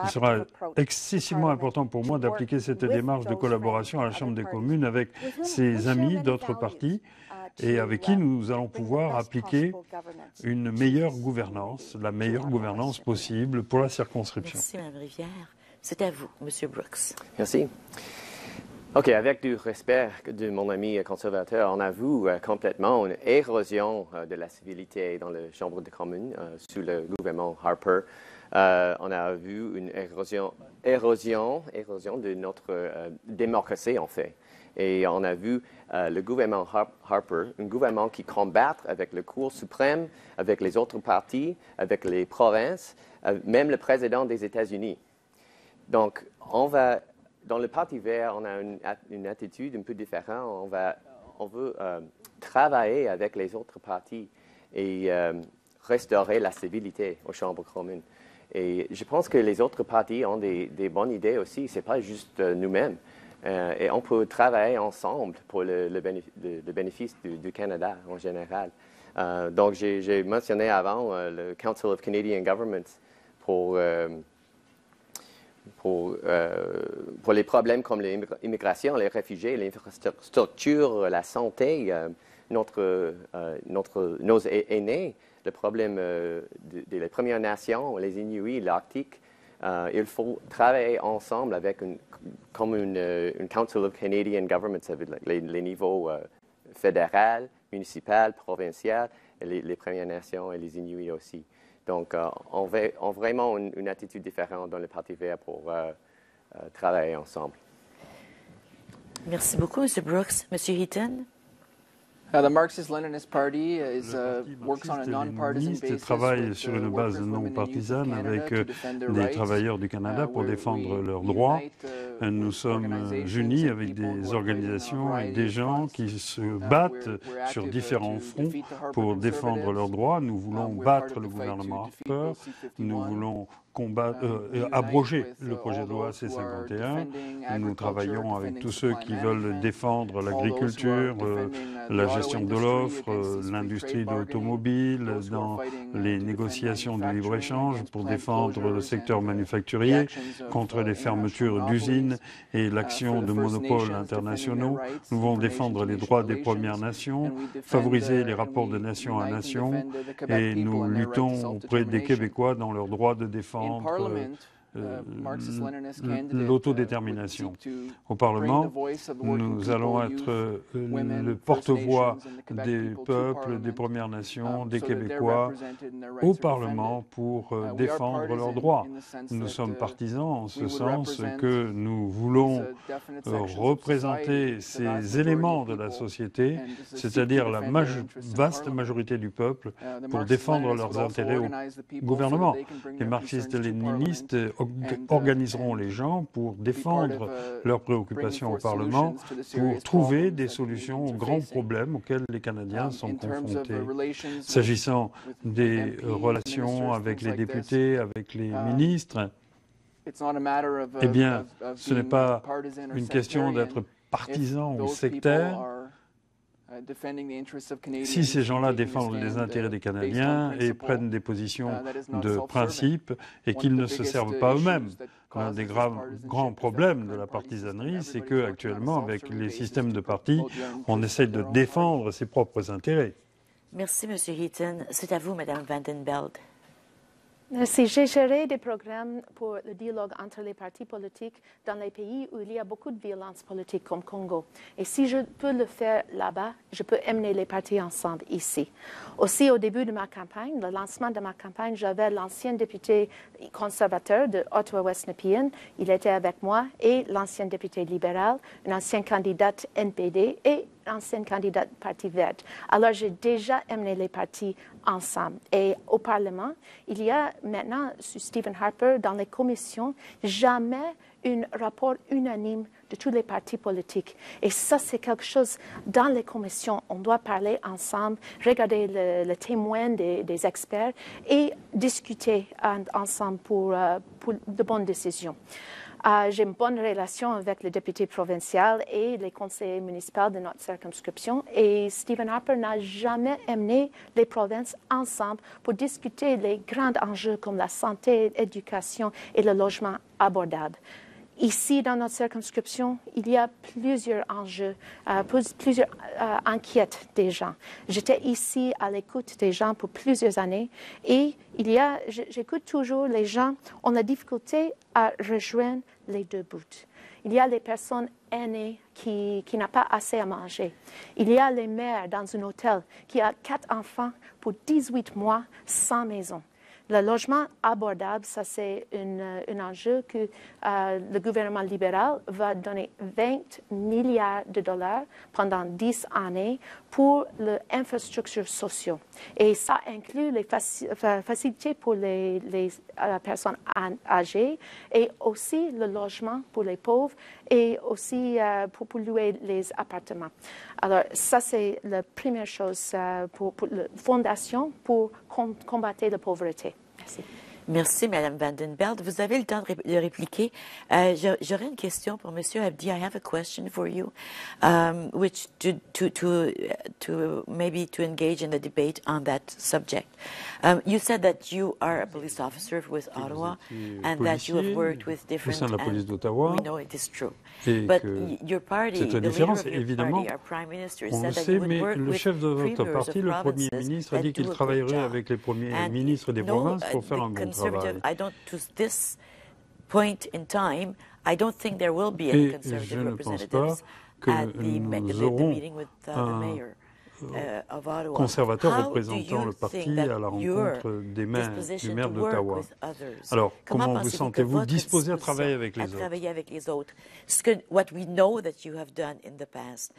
il sera excessivement important pour moi d'appliquer cette démarche de collaboration à la Chambre des communes avec ces amis d'autres partis et avec qui nous allons pouvoir appliquer une meilleure gouvernance, la meilleure gouvernance possible pour la circonscription. Merci, Mme Rivière. C'est à vous, M. Brooks. Merci. OK, avec du respect de mon ami conservateur, on a vu complètement une érosion de la civilité dans la Chambre des communes sous le gouvernement Harper. On a vu une érosion de notre démocratie, en fait. Et on a vu le gouvernement Harper, un gouvernement qui combat avec la Cour suprême, avec les autres partis, avec les provinces, même le président des États-Unis. Donc, dans le Parti vert, on a une attitude un peu différente. On veut travailler avec les autres partis et restaurer la civilité aux chambres communes. Et je pense que les autres partis ont des bonnes idées aussi. Ce n'est pas juste nous-mêmes. Et on peut travailler ensemble pour le bénéfice du Canada en général. Donc, j'ai mentionné avant le Council of Canadian Governments pour les problèmes comme l'immigration, les réfugiés, l'infrastructure, la santé, nos aînés, le problème des Premières Nations, les Inuits, l'Arctique. Il faut travailler ensemble avec comme une Council of Canadian Governments, avec les niveaux fédéral, municipal, provincial, et les Premières Nations et les Inuits aussi. Donc, on a vraiment une attitude différente dans le Parti vert pour travailler ensemble. Merci beaucoup, M. Brooks. M. Heaton? The Marxist-Leninist Party works on a non-partisan basis. Travaille sur une base non partisane avec des travailleurs du Canada pour défendre leurs droits. Nous sommes unis avec des organisations et des gens qui se battent sur différents fronts pour défendre leurs droits. Nous voulons battre le gouvernement Harper. Nous voulons abroger le projet de loi C-51. Nous travaillons avec tous ceux qui veulent défendre l'agriculture, la gestion de l'offre, l'industrie de l'automobile, dans les négociations de libre-échange pour défendre le secteur manufacturier contre les fermetures d'usines et l'action de monopoles internationaux. Nous voulons défendre les droits des Premières Nations, favoriser les rapports de nation à nation et nous luttons auprès des Québécois dans leur droit de défendre l'autodétermination. Au Parlement, nous allons être le porte-voix des peuples, des Premières Nations, des Québécois au Parlement pour défendre leurs droits. Nous sommes partisans en ce sens que nous voulons représenter ces éléments de la société, c'est-à-dire la vaste majorité du peuple, pour défendre leurs intérêts au gouvernement. Les marxistes-léninistes organiseront les gens pour défendre leurs préoccupations au Parlement, pour trouver des solutions aux grands problèmes auxquels les Canadiens sont confrontés. S'agissant des relations avec les députés, avec les ministres, eh bien, ce n'est pas une question d'être partisan ou sectaire. Si ces gens-là défendent les intérêts des Canadiens et prennent des positions de principe et qu'ils ne se servent pas eux-mêmes. L'un des grands problèmes de la partisanerie, c'est qu'actuellement, avec les systèmes de partis, on essaie de défendre ses propres intérêts. Merci, M. Heaton. C'est à vous, Mme Vandenbeld. Merci. J'ai géré des programmes pour le dialogue entre les partis politiques dans les pays où il y a beaucoup de violence politique, comme Congo. Et si je peux le faire là-bas, je peux amener les partis ensemble ici. Aussi, au début de ma campagne, le lancement de ma campagne, j'avais l'ancien député conservateur de Ottawa-West-Nepean. Il était avec moi, et l'ancien député libéral, une ancienne candidate NPD et ancienne candidate Parti vert. Alors, j'ai déjà amené les partis ensemble. Et au Parlement, il y a maintenant, sur Stephen Harper, dans les commissions, jamais un rapport unanime de tous les partis politiques. Et ça, c'est quelque chose, dans les commissions, on doit parler ensemble, regarder le témoin des experts et discuter ensemble pour de bonnes décisions. J'ai une bonne relation avec le député provincial et les conseillers municipaux de notre circonscription. Et Stephen Harper n'a jamais amené les provinces ensemble pour discuter les grands enjeux comme la santé, l'éducation et le logement abordable. Ici, dans notre circonscription, il y a plusieurs enjeux, plusieurs inquiètes des gens. J'étais ici à l'écoute des gens pour plusieurs années et j'écoute toujours les gens ont la difficulté à rejoindre les deux bouts. Il y a les personnes aînées qui n'ont pas assez à manger. Il y a les mères dans un hôtel qui a 4 enfants pour 18 mois sans maison. Le logement abordable, ça c'est un enjeu que le gouvernement libéral va donner 20 milliards de dollars pendant 10 années pour les infrastructures sociales. Et ça inclut les facilités pour les personnes âgées et aussi le logement pour les pauvres et aussi pour louer les appartements. Alors ça c'est la première chose pour la fondation pour combattre la pauvreté. Merci. Merci, Mme Vandenbeld. Vous avez le temps de répliquer. J'aurais une question pour M. Abdi. I have a question for you, which to maybe to engage in the debate on that subject. You said that you are a police officer with Ottawa and that you have worked with different. Au sein de la police d'Ottawa. We know it is true. But your party, cette différence, évidemment, on le sait, mais le chef de votre parti, le Premier ministre, a dit qu'il travaillerait avec les premiers ministres des provinces pour faire un bon travail. To this point in time, I don't think there will be any conservative representatives at the meeting with the mayor of Ottawa. Conservateur représentant le parti à la rencontre des maires, du maire d'Ottawa. Alors, comment vous sentez-vous disposé à travailler avec les autres? What we know that you have done in the past,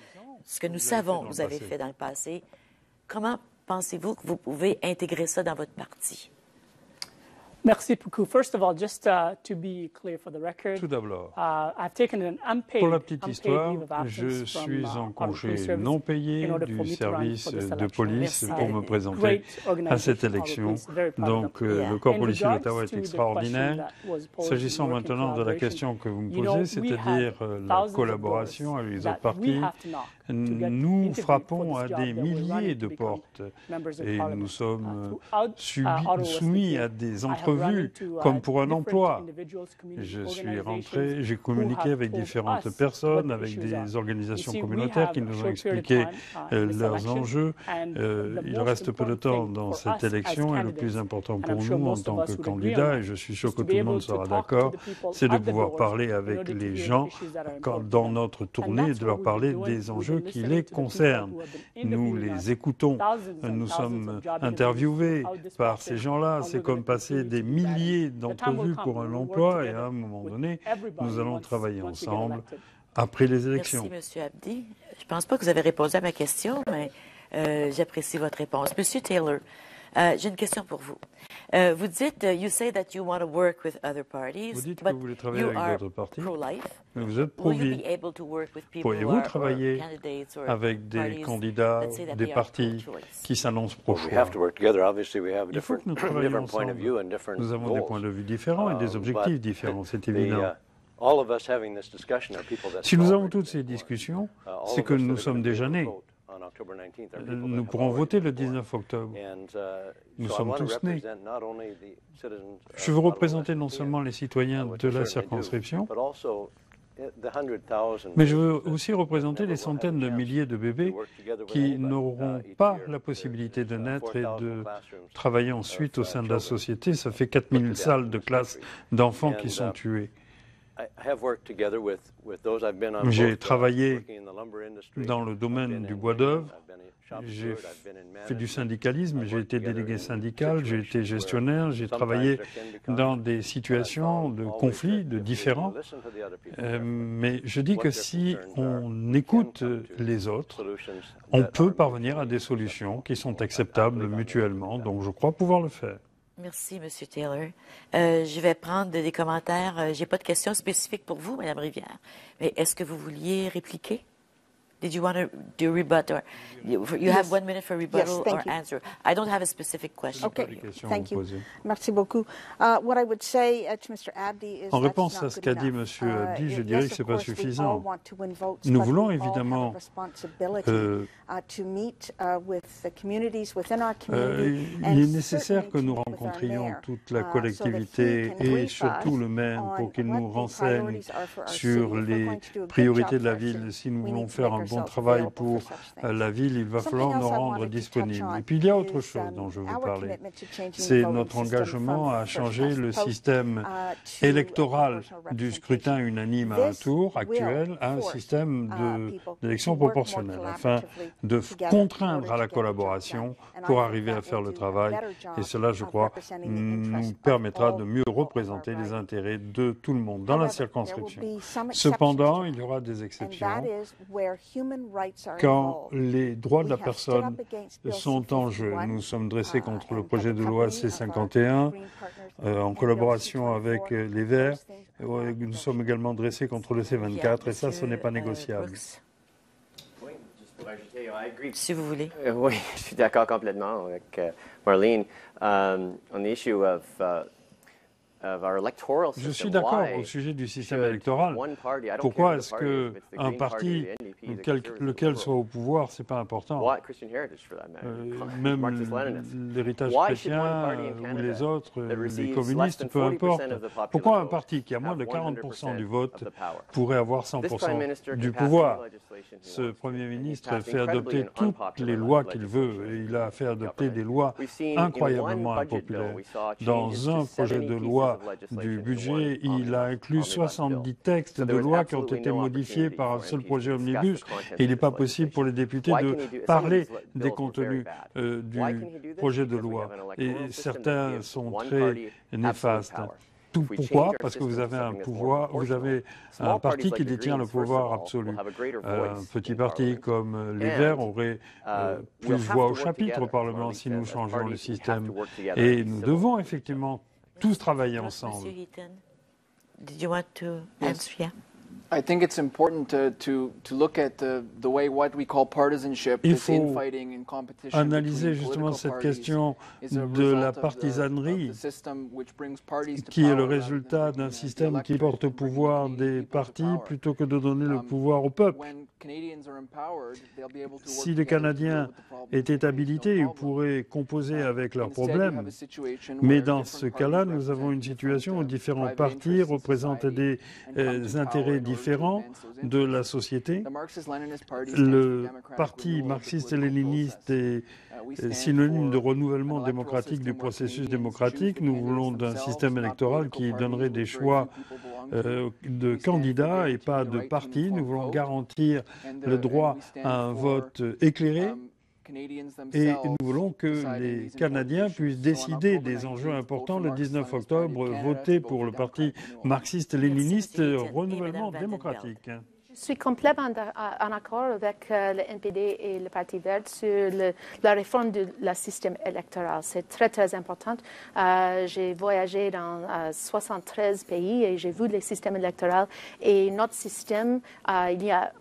ce que nous savons que vous avez fait dans le passé, comment pensez-vous que vous pouvez intégrer ça dans votre parti? Merci beaucoup. First of all, just to be clear for the record, tout d'abord, I've taken an unpaid, pour la petite histoire, je suis en congé non payé du service de police pour me présenter à cette élection. Donc, le corps policier d'Ottawa est extraordinaire. S'agissant maintenant de la question que vous me posez, c'est-à-dire la collaboration avec les autres partis, nous frappons à des milliers de portes et nous sommes soumis à des entrevues comme pour un emploi. Je suis rentré, j'ai communiqué avec différentes personnes, avec des organisations communautaires qui nous ont expliqué leurs enjeux. Il reste peu de temps dans cette élection et le plus important pour nous en tant que candidats, et je suis sûr que tout le monde sera d'accord, c'est de pouvoir parler avec les gens dans notre tournée et de leur parler des enjeux qui les concernent. Nous les écoutons, nous sommes interviewés par ces gens-là. C'est comme passer des milliers d'entrevues pour un emploi et à un moment donné, nous allons travailler ensemble après les élections. Merci, M. Abdi. Je ne pense pas que vous avez répondu à ma question, mais j'apprécie votre réponse. Monsieur Taylor, j'ai une question pour vous. Vous dites, you say that you want to work with other parties, vous dites que vous voulez travailler avec d'autres partis, mais vous êtes pro-vie. Pourriez-vous travailler avec des candidats, des partis qui s'annoncent pro-choix? Il faut que nous travaillions ensemble. Nous avons des points de vue différents et des objectifs différents, c'est évident. Si nous avons toutes ces discussions, c'est que nous sommes déjà nés. Nous pourrons voter le 19 octobre. Nous sommes tous nés. Je veux représenter non seulement les citoyens de la circonscription, mais je veux aussi représenter les centaines de milliers de bébés qui n'auront pas la possibilité de naître et de travailler ensuite au sein de la société. Ça fait 4000 salles de classe d'enfants qui sont tués. J'ai travaillé dans le domaine du bois d'œuvre, j'ai fait du syndicalisme, j'ai été délégué syndical, j'ai été gestionnaire, j'ai travaillé dans des situations de conflits, de différends. Mais je dis que si on écoute les autres, on peut parvenir à des solutions qui sont acceptables mutuellement. Donc je crois pouvoir le faire. Merci, M. Taylor. Je vais prendre des commentaires. Je n'ai pas de questions spécifiques pour vous, Mme Rivière. Mais est-ce que vous vouliez répliquer? Did you want to do rebuttal? You have 1 minute for rebuttal or answer. I don't have a specific question. Okay, thank you. Merci beaucoup. What I would say to Mr. Abdi is en réponse à ce qu'a dit M. Abdi, je dirais que ce n'est pas suffisant. Nous voulons évidemment il est nécessaire que nous rencontrions toute la collectivité et surtout le maire pour qu'il nous renseigne sur les priorités de la ville. Si nous voulons faire un bon travail pour la ville, il va falloir nous rendre disponibles. Et puis il y a autre chose dont je veux parler. C'est notre engagement à changer le système électoral du scrutin unanime à un tour actuel à un système d'élection proportionnelle, afin de contraindre à la collaboration pour arriver à faire le travail. Et cela, je crois, nous permettra de mieux représenter les intérêts de tout le monde dans la circonscription. Cependant, il y aura des exceptions. Quand les droits de la personne sont en jeu, nous sommes dressés contre le projet de loi C-51 en collaboration avec les Verts. Nous sommes également dressés contre le C-24 et ça, ce n'est pas négociable. Si vous voulez. Oui, je suis d'accord complètement avec Marlene. On the issue of je suis d'accord au sujet du système électoral. Pourquoi est-ce qu'un parti, lequel soit au pouvoir, ce n'est pas important? Même l'héritage chrétien ou les autres, les communistes, peu importe. Pourquoi un parti qui a moins de 40% du vote pourrait avoir 100% du pouvoir? Ce Premier ministre fait adopter toutes les lois qu'il veut. Et il a fait adopter des lois incroyablement impopulaires. Dans un projet de loi du budget, il a inclus 70 textes de loi qui ont été modifiés par un seul projet omnibus. Et il n'est pas possible pour les députés de parler des contenus du projet de loi. Et certains sont très néfastes. Pourquoi? Parce que vous avez un pouvoir, vous avez un parti qui détient le pouvoir absolu. Un petit parti comme les Verts aurait plus voix au chapitre au Parlement si nous changeons le système. Et nous devons effectivement tous travailler ensemble. Monsieur Heaton, did you want to answer? I think it's important to look at the way what we call partisanship, this infighting and competition analyser justement cette question de la partisanerie qui est le résultat d'un système qui porte au pouvoir des partis plutôt que de donner le pouvoir au peuple. Si les Canadiens étaient habilités, ils pourraient composer avec leurs problèmes. Mais dans ce cas-là, nous avons une situation où différents partis représentent des intérêts différents de la société. Le parti marxiste-léniniste est synonyme de renouvellement démocratique du processus démocratique. Nous voulons d'un système électoral qui donnerait des choix de candidats et pas de partis. Nous voulons garantir le droit à un vote éclairé. Et nous voulons que les Canadiens puissent décider des enjeux importants le 19 octobre, voter pour le parti marxiste-léniniste Renouvellement démocratique. Je suis complètement en accord avec le NPD et le Parti vert sur la réforme du système électoral. C'est très, très important. J'ai voyagé dans 73 pays et j'ai vu les systèmes électoraux. Et notre système, il y a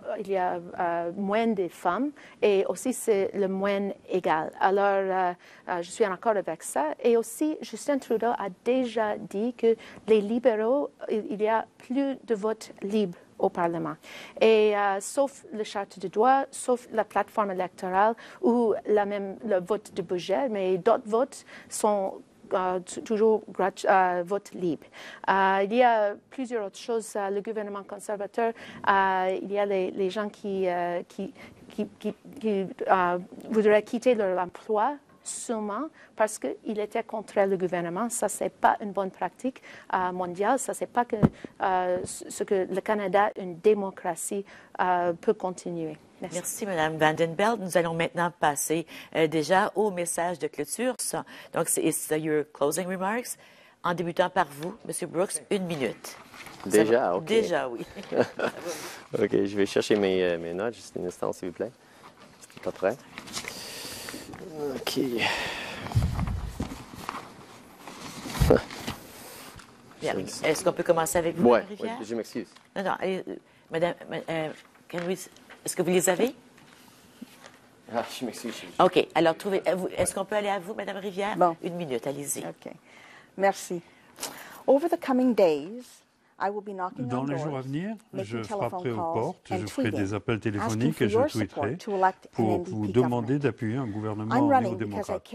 moins de femmes et aussi c'est le moins égal. Alors, je suis en accord avec ça. Et aussi, Justin Trudeau a déjà dit que les libéraux, il y a plus de votes libres au Parlement. Et sauf le charte de droit, sauf la plateforme électorale ou le vote de budget, mais d'autres votes sont toujours vote libre. Il y a plusieurs autres choses. Le gouvernement conservateur, il y a les gens qui voudraient quitter leur emploi seulement parce qu'il était contre le gouvernement. Ça, ce n'est pas une bonne pratique mondiale. Ça, ce n'est pas ce que le Canada, une démocratie, peut continuer. Merci. Merci, Mme Vandenbeld. Nous allons maintenant passer déjà au message de clôture. Donc, c'est your closing remarks. En débutant par vous, M. Brooks, 1 minute. Déjà, OK. Déjà, oui. OK, je vais chercher mes notes. Juste un instant, s'il vous plaît. C'est pas prêt. OK. Est-ce qu'on peut commencer avec vous, Mme Rivière? Oui, je m'excuse. Non, Madame, est-ce que vous les avez? Ah, je m'excuse. OK. Alors, est-ce qu'on peut aller à vous, Mme Rivière? Bon. 1 minute, allez-y. OK. Merci. Over the coming days, dans les jours à venir, je frapperai aux portes, je ferai des appels téléphoniques et je tweeterai pour vous demander d'appuyer un gouvernement néo-démocrate.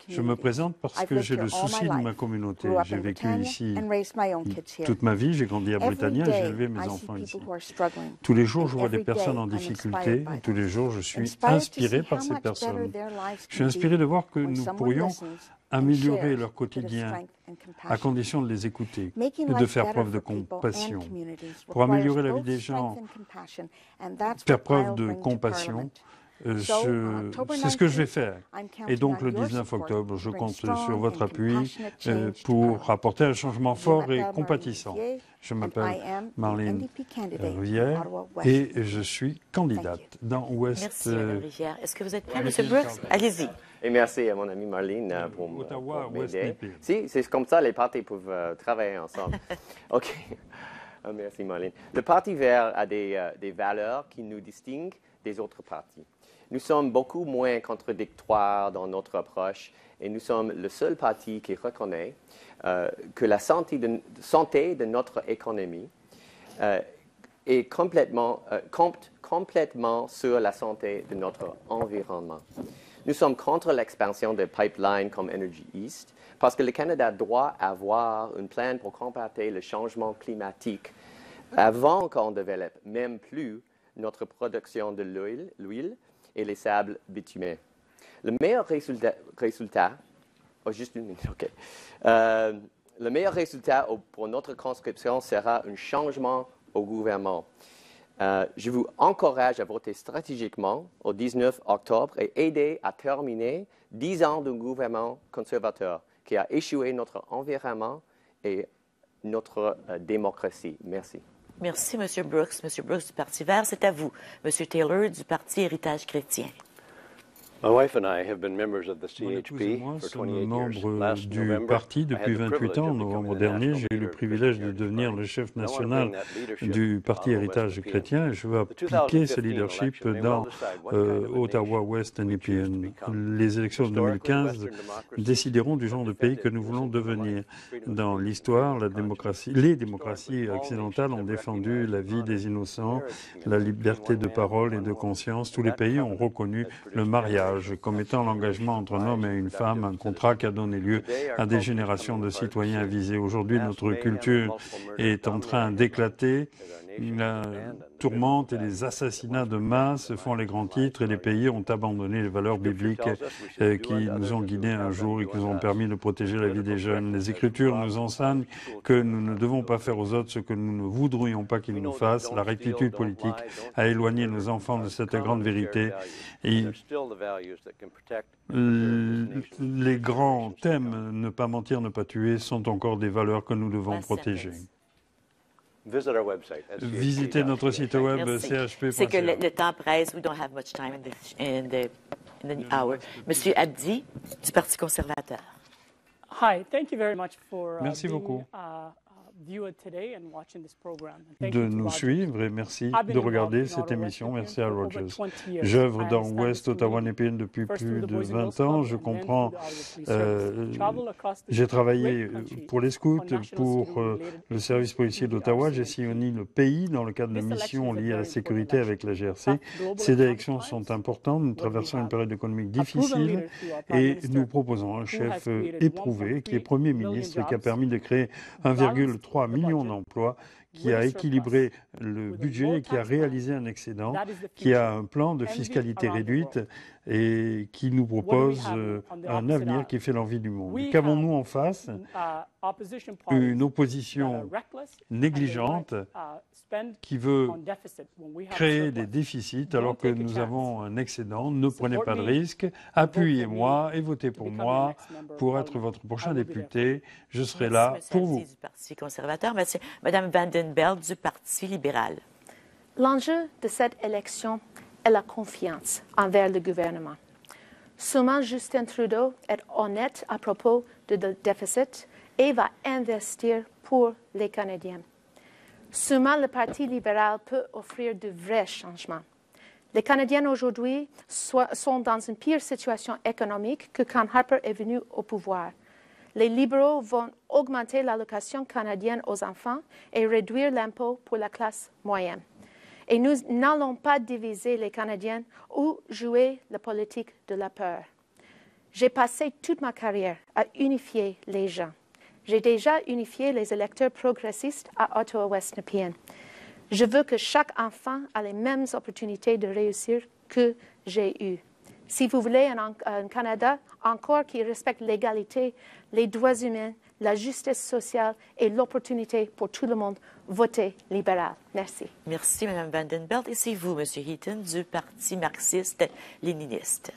Je me présente parce que j'ai le souci de ma communauté. J'ai vécu ici toute ma vie, j'ai grandi à Britannia et j'ai élevé mes enfants ici. Tous les jours, je vois des personnes en difficulté et tous les jours, je suis inspiré par ces personnes. Je suis inspiré de voir que nous pourrions améliorer leur quotidien à condition de les écouter et de faire preuve de compassion. Pour améliorer la vie des gens, faire preuve de compassion, c'est ce que je vais faire. Et donc, le 19 octobre, je compte sur votre appui pour apporter un changement fort et compatissant. Je m'appelle Marlene Rivière et je suis candidate dans Ouest. Merci, Mme Rivière. Est-ce que vous êtes prêt, M. Brooks? Allez-y. Et merci à mon ami Marlene pour m'aider. Si, c'est comme ça, les partis peuvent travailler ensemble. OK. Merci, Marlene. Le Parti vert a des valeurs qui nous distinguent des autres partis. Nous sommes beaucoup moins contradictoires dans notre approche et nous sommes le seul parti qui reconnaît que la santé de notre économie compte complètement sur la santé de notre environnement. Nous sommes contre l'expansion des pipelines comme Energy East parce que le Canada doit avoir un plan pour combattre le changement climatique avant qu'on développe même plus notre production de l'huile et les sables bitumés. Le meilleur résultat juste une minute, OK. Le meilleur résultat pour notre conscription sera un changement au gouvernement. Je vous encourage à voter stratégiquement au 19 octobre et aider à terminer 10 ans d'un gouvernement conservateur qui a échoué notre environnement et notre démocratie. Merci. Merci, M. Brooks. M. Brooks du Parti vert, c'est à vous. M. Taylor du Parti Héritage chrétien. My wife and I have been members of the Mon épouse et CHP moi for sommes 28 years. membres Last du November, parti I had depuis the 28 privilege ans. En of novembre becoming the dernier, national j'ai eu leader le of the privilège Christian de devenir Heritage le chef Party. And I want to national bring that leadership du Parti on the Héritage West Nepean. chrétien et je veux The appliquer ce 2015 leadership election, they dans will decide what kind of a Ottawa-Ouest nation we choose to Nepean. become. Les élections de Historically, 2015 Western democracies décideront du genre de pays que nous defended voulons civil devenir. life, freedom of Dans speech, l'histoire, freedom of conscience. les démocraties Historically, all occidentales nations ont have défendu recognized la and vie honored des the innocents, marriage la community liberté between de one man parole et and de one woman. conscience. Tous And les that pays ont covenant reconnu has produced le mariage generations comme of étant l'engagement entre un homme et une femme, un contrat qui a donné lieu à des générations de citoyens avisés. Aujourd'hui, notre culture est en train d'éclater. La tourmente et les assassinats de masse font les grands titres et les pays ont abandonné les valeurs bibliques qui nous ont guidés un jour et qui nous ont permis de protéger la vie des jeunes. Les Écritures nous enseignent que nous ne devons pas faire aux autres ce que nous ne voudrions pas qu'ils nous fassent. La rectitude politique a éloigné nos enfants de cette grande vérité. Et les grands thèmes, ne pas mentir, ne pas tuer, sont encore des valeurs que nous devons protéger. Visitez notre site web chp.ca. C'est que le temps presse. We don't have much time in the hour. Monsieur Abdi, du Parti conservateur. Hi, thank you very much for Merci being beaucoup viewer today and watching this program. And thank de you to nous Rogers. suivre et merci I've been de involved regarder in cette Ottawa émission. West Merci à Nepean for over Rogers. 20 years. J'œuvre I dans understand West this Ottawa community Nepean depuis first plus through the de Boys and 20 Girls ans. Club Je and then comprends. through the Outreach Service. Travel across this J'ai travaillé great country pour les scouts, on national pour security-related le service policier d'Ottawa. J'ai RCMP. sillonné le pays dans le cadre de This missions election is a liées à la very sécurité important avec la election. GRC. In fact, global Ces economic élections times, sont importantes. Nous what we traversons une have période économique a proven difficile leader through our Prime et Minister nous proposons un who chef has created éprouvé qui est 1.3 Premier million ministre et qui a jobs, permis de créer balanced 1,3 the million budget d'emplois, qui with a a équilibré surplus, le with a budget low et qui a tax plan. réalisé un excédent, That is the qui a future. un plan de Envy fiscalité around the réduite world. et qui nous What do we propose have on the un opposite avenir aisle? qui fait l'envie du monde. We Qu'avons-nous have en face? Opposition parties Une that opposition are reckless and they négligente want, spend qui veut on deficit when we have créer surplus. des déficits Don't alors que take a nous chance. avons un excédent. Ne prenez Support pas de me, risque. vote for Appuyez-moi me et votez to pour become your moi next member of pour être parliament. votre prochain I will be there. député. Je serai Merci, là Monsieur pour Abdi vous. du Parti conservateur. Merci, Madame Vandenberg du Parti libéral. L'enjeu de cette élection est la confiance envers le gouvernement. Seulement Justin Trudeau est honnête à propos du déficit et va investir pour les Canadiens. Seulement le Parti libéral peut offrir de vrais changements. Les Canadiens aujourd'hui sont dans une pire situation économique que quand Harper est venu au pouvoir. Les libéraux vont augmenter l'allocation canadienne aux enfants et réduire l'impôt pour la classe moyenne. Et nous n'allons pas diviser les Canadiens ou jouer la politique de la peur. J'ai passé toute ma carrière à unifier les gens. J'ai déjà unifié les électeurs progressistes à Ottawa-West Nepean. Je veux que chaque enfant ait les mêmes opportunités de réussir que j'ai eues. Si vous voulez un Canada encore qui respecte l'égalité, les droits humains, la justice sociale et l'opportunité pour tout le monde, votez libéral. Merci. Merci, Mme Vandenberg. Et c'est vous, M. Heaton, du Parti marxiste-léniniste.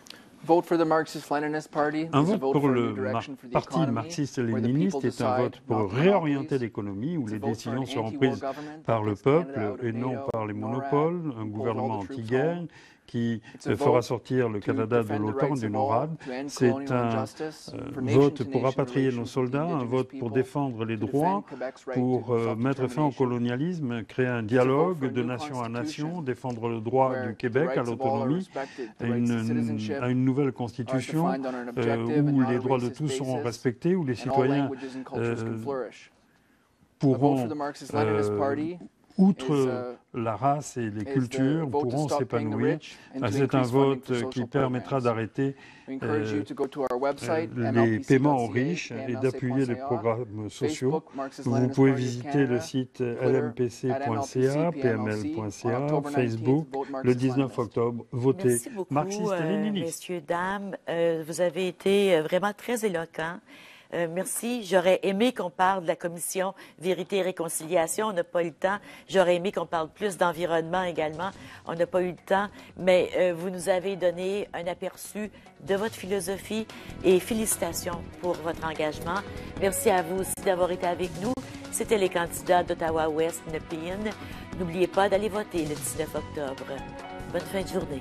Vote for the Marxist-Leninist Party. Un is a vote vote pour for a le new direction for the Parti economy, marxiste-léniniste where the est un people vote pour decide, not réorienter monopolies. l'économie où It's a les vote for décisions an seront anti-war prises government par that le takes Canada peuple out of et non NATO, par les NORAD, monopoles, un pulls gouvernement all the troops anti-guerre home. qui It's a fera vote sortir le to Canada de defend the l'OTAN, rights du of all, NORAD. to end C'est colonial un injustice, for vote nation-to-nation pour rapatrier nos relations with the soldats, un indigenous vote pour people, défendre les to droits, defend Quebec's right pour to mettre fin au self-determination. colonialisme, créer un vote dialogue for a de new nation à nation, constitution défendre le droit where du the Québec à rights of all are l'autonomie, respected, the à rights to citizenship une nouvelle are constitution defined on an objective and où not les a droits de racist tous seront basis, respectés, où les and all citoyens languages and cultures can flourish. A vote pourront, for the Marxist-Leninist Party outre la race et les cultures, pourront s'épanouir. C'est un vote qui permettra d'arrêter les paiements aux riches et d'appuyer les programmes sociaux. Vous pouvez visiter le site lmpc.ca, pml.ca, Facebook, le 19 octobre. Votez Merci beaucoup, marxiste-léniniste. messieurs, dames. Vous avez été vraiment très éloquents. Merci. J'aurais aimé qu'on parle de la commission Vérité et Réconciliation. On n'a pas eu le temps. J'aurais aimé qu'on parle plus d'environnement également. On n'a pas eu le temps. Mais vous nous avez donné un aperçu de votre philosophie et félicitations pour votre engagement. Merci à vous aussi d'avoir été avec nous. C'était les candidats d'Ottawa-West Nepean. N'oubliez pas d'aller voter le 19 octobre. Bonne fin de journée.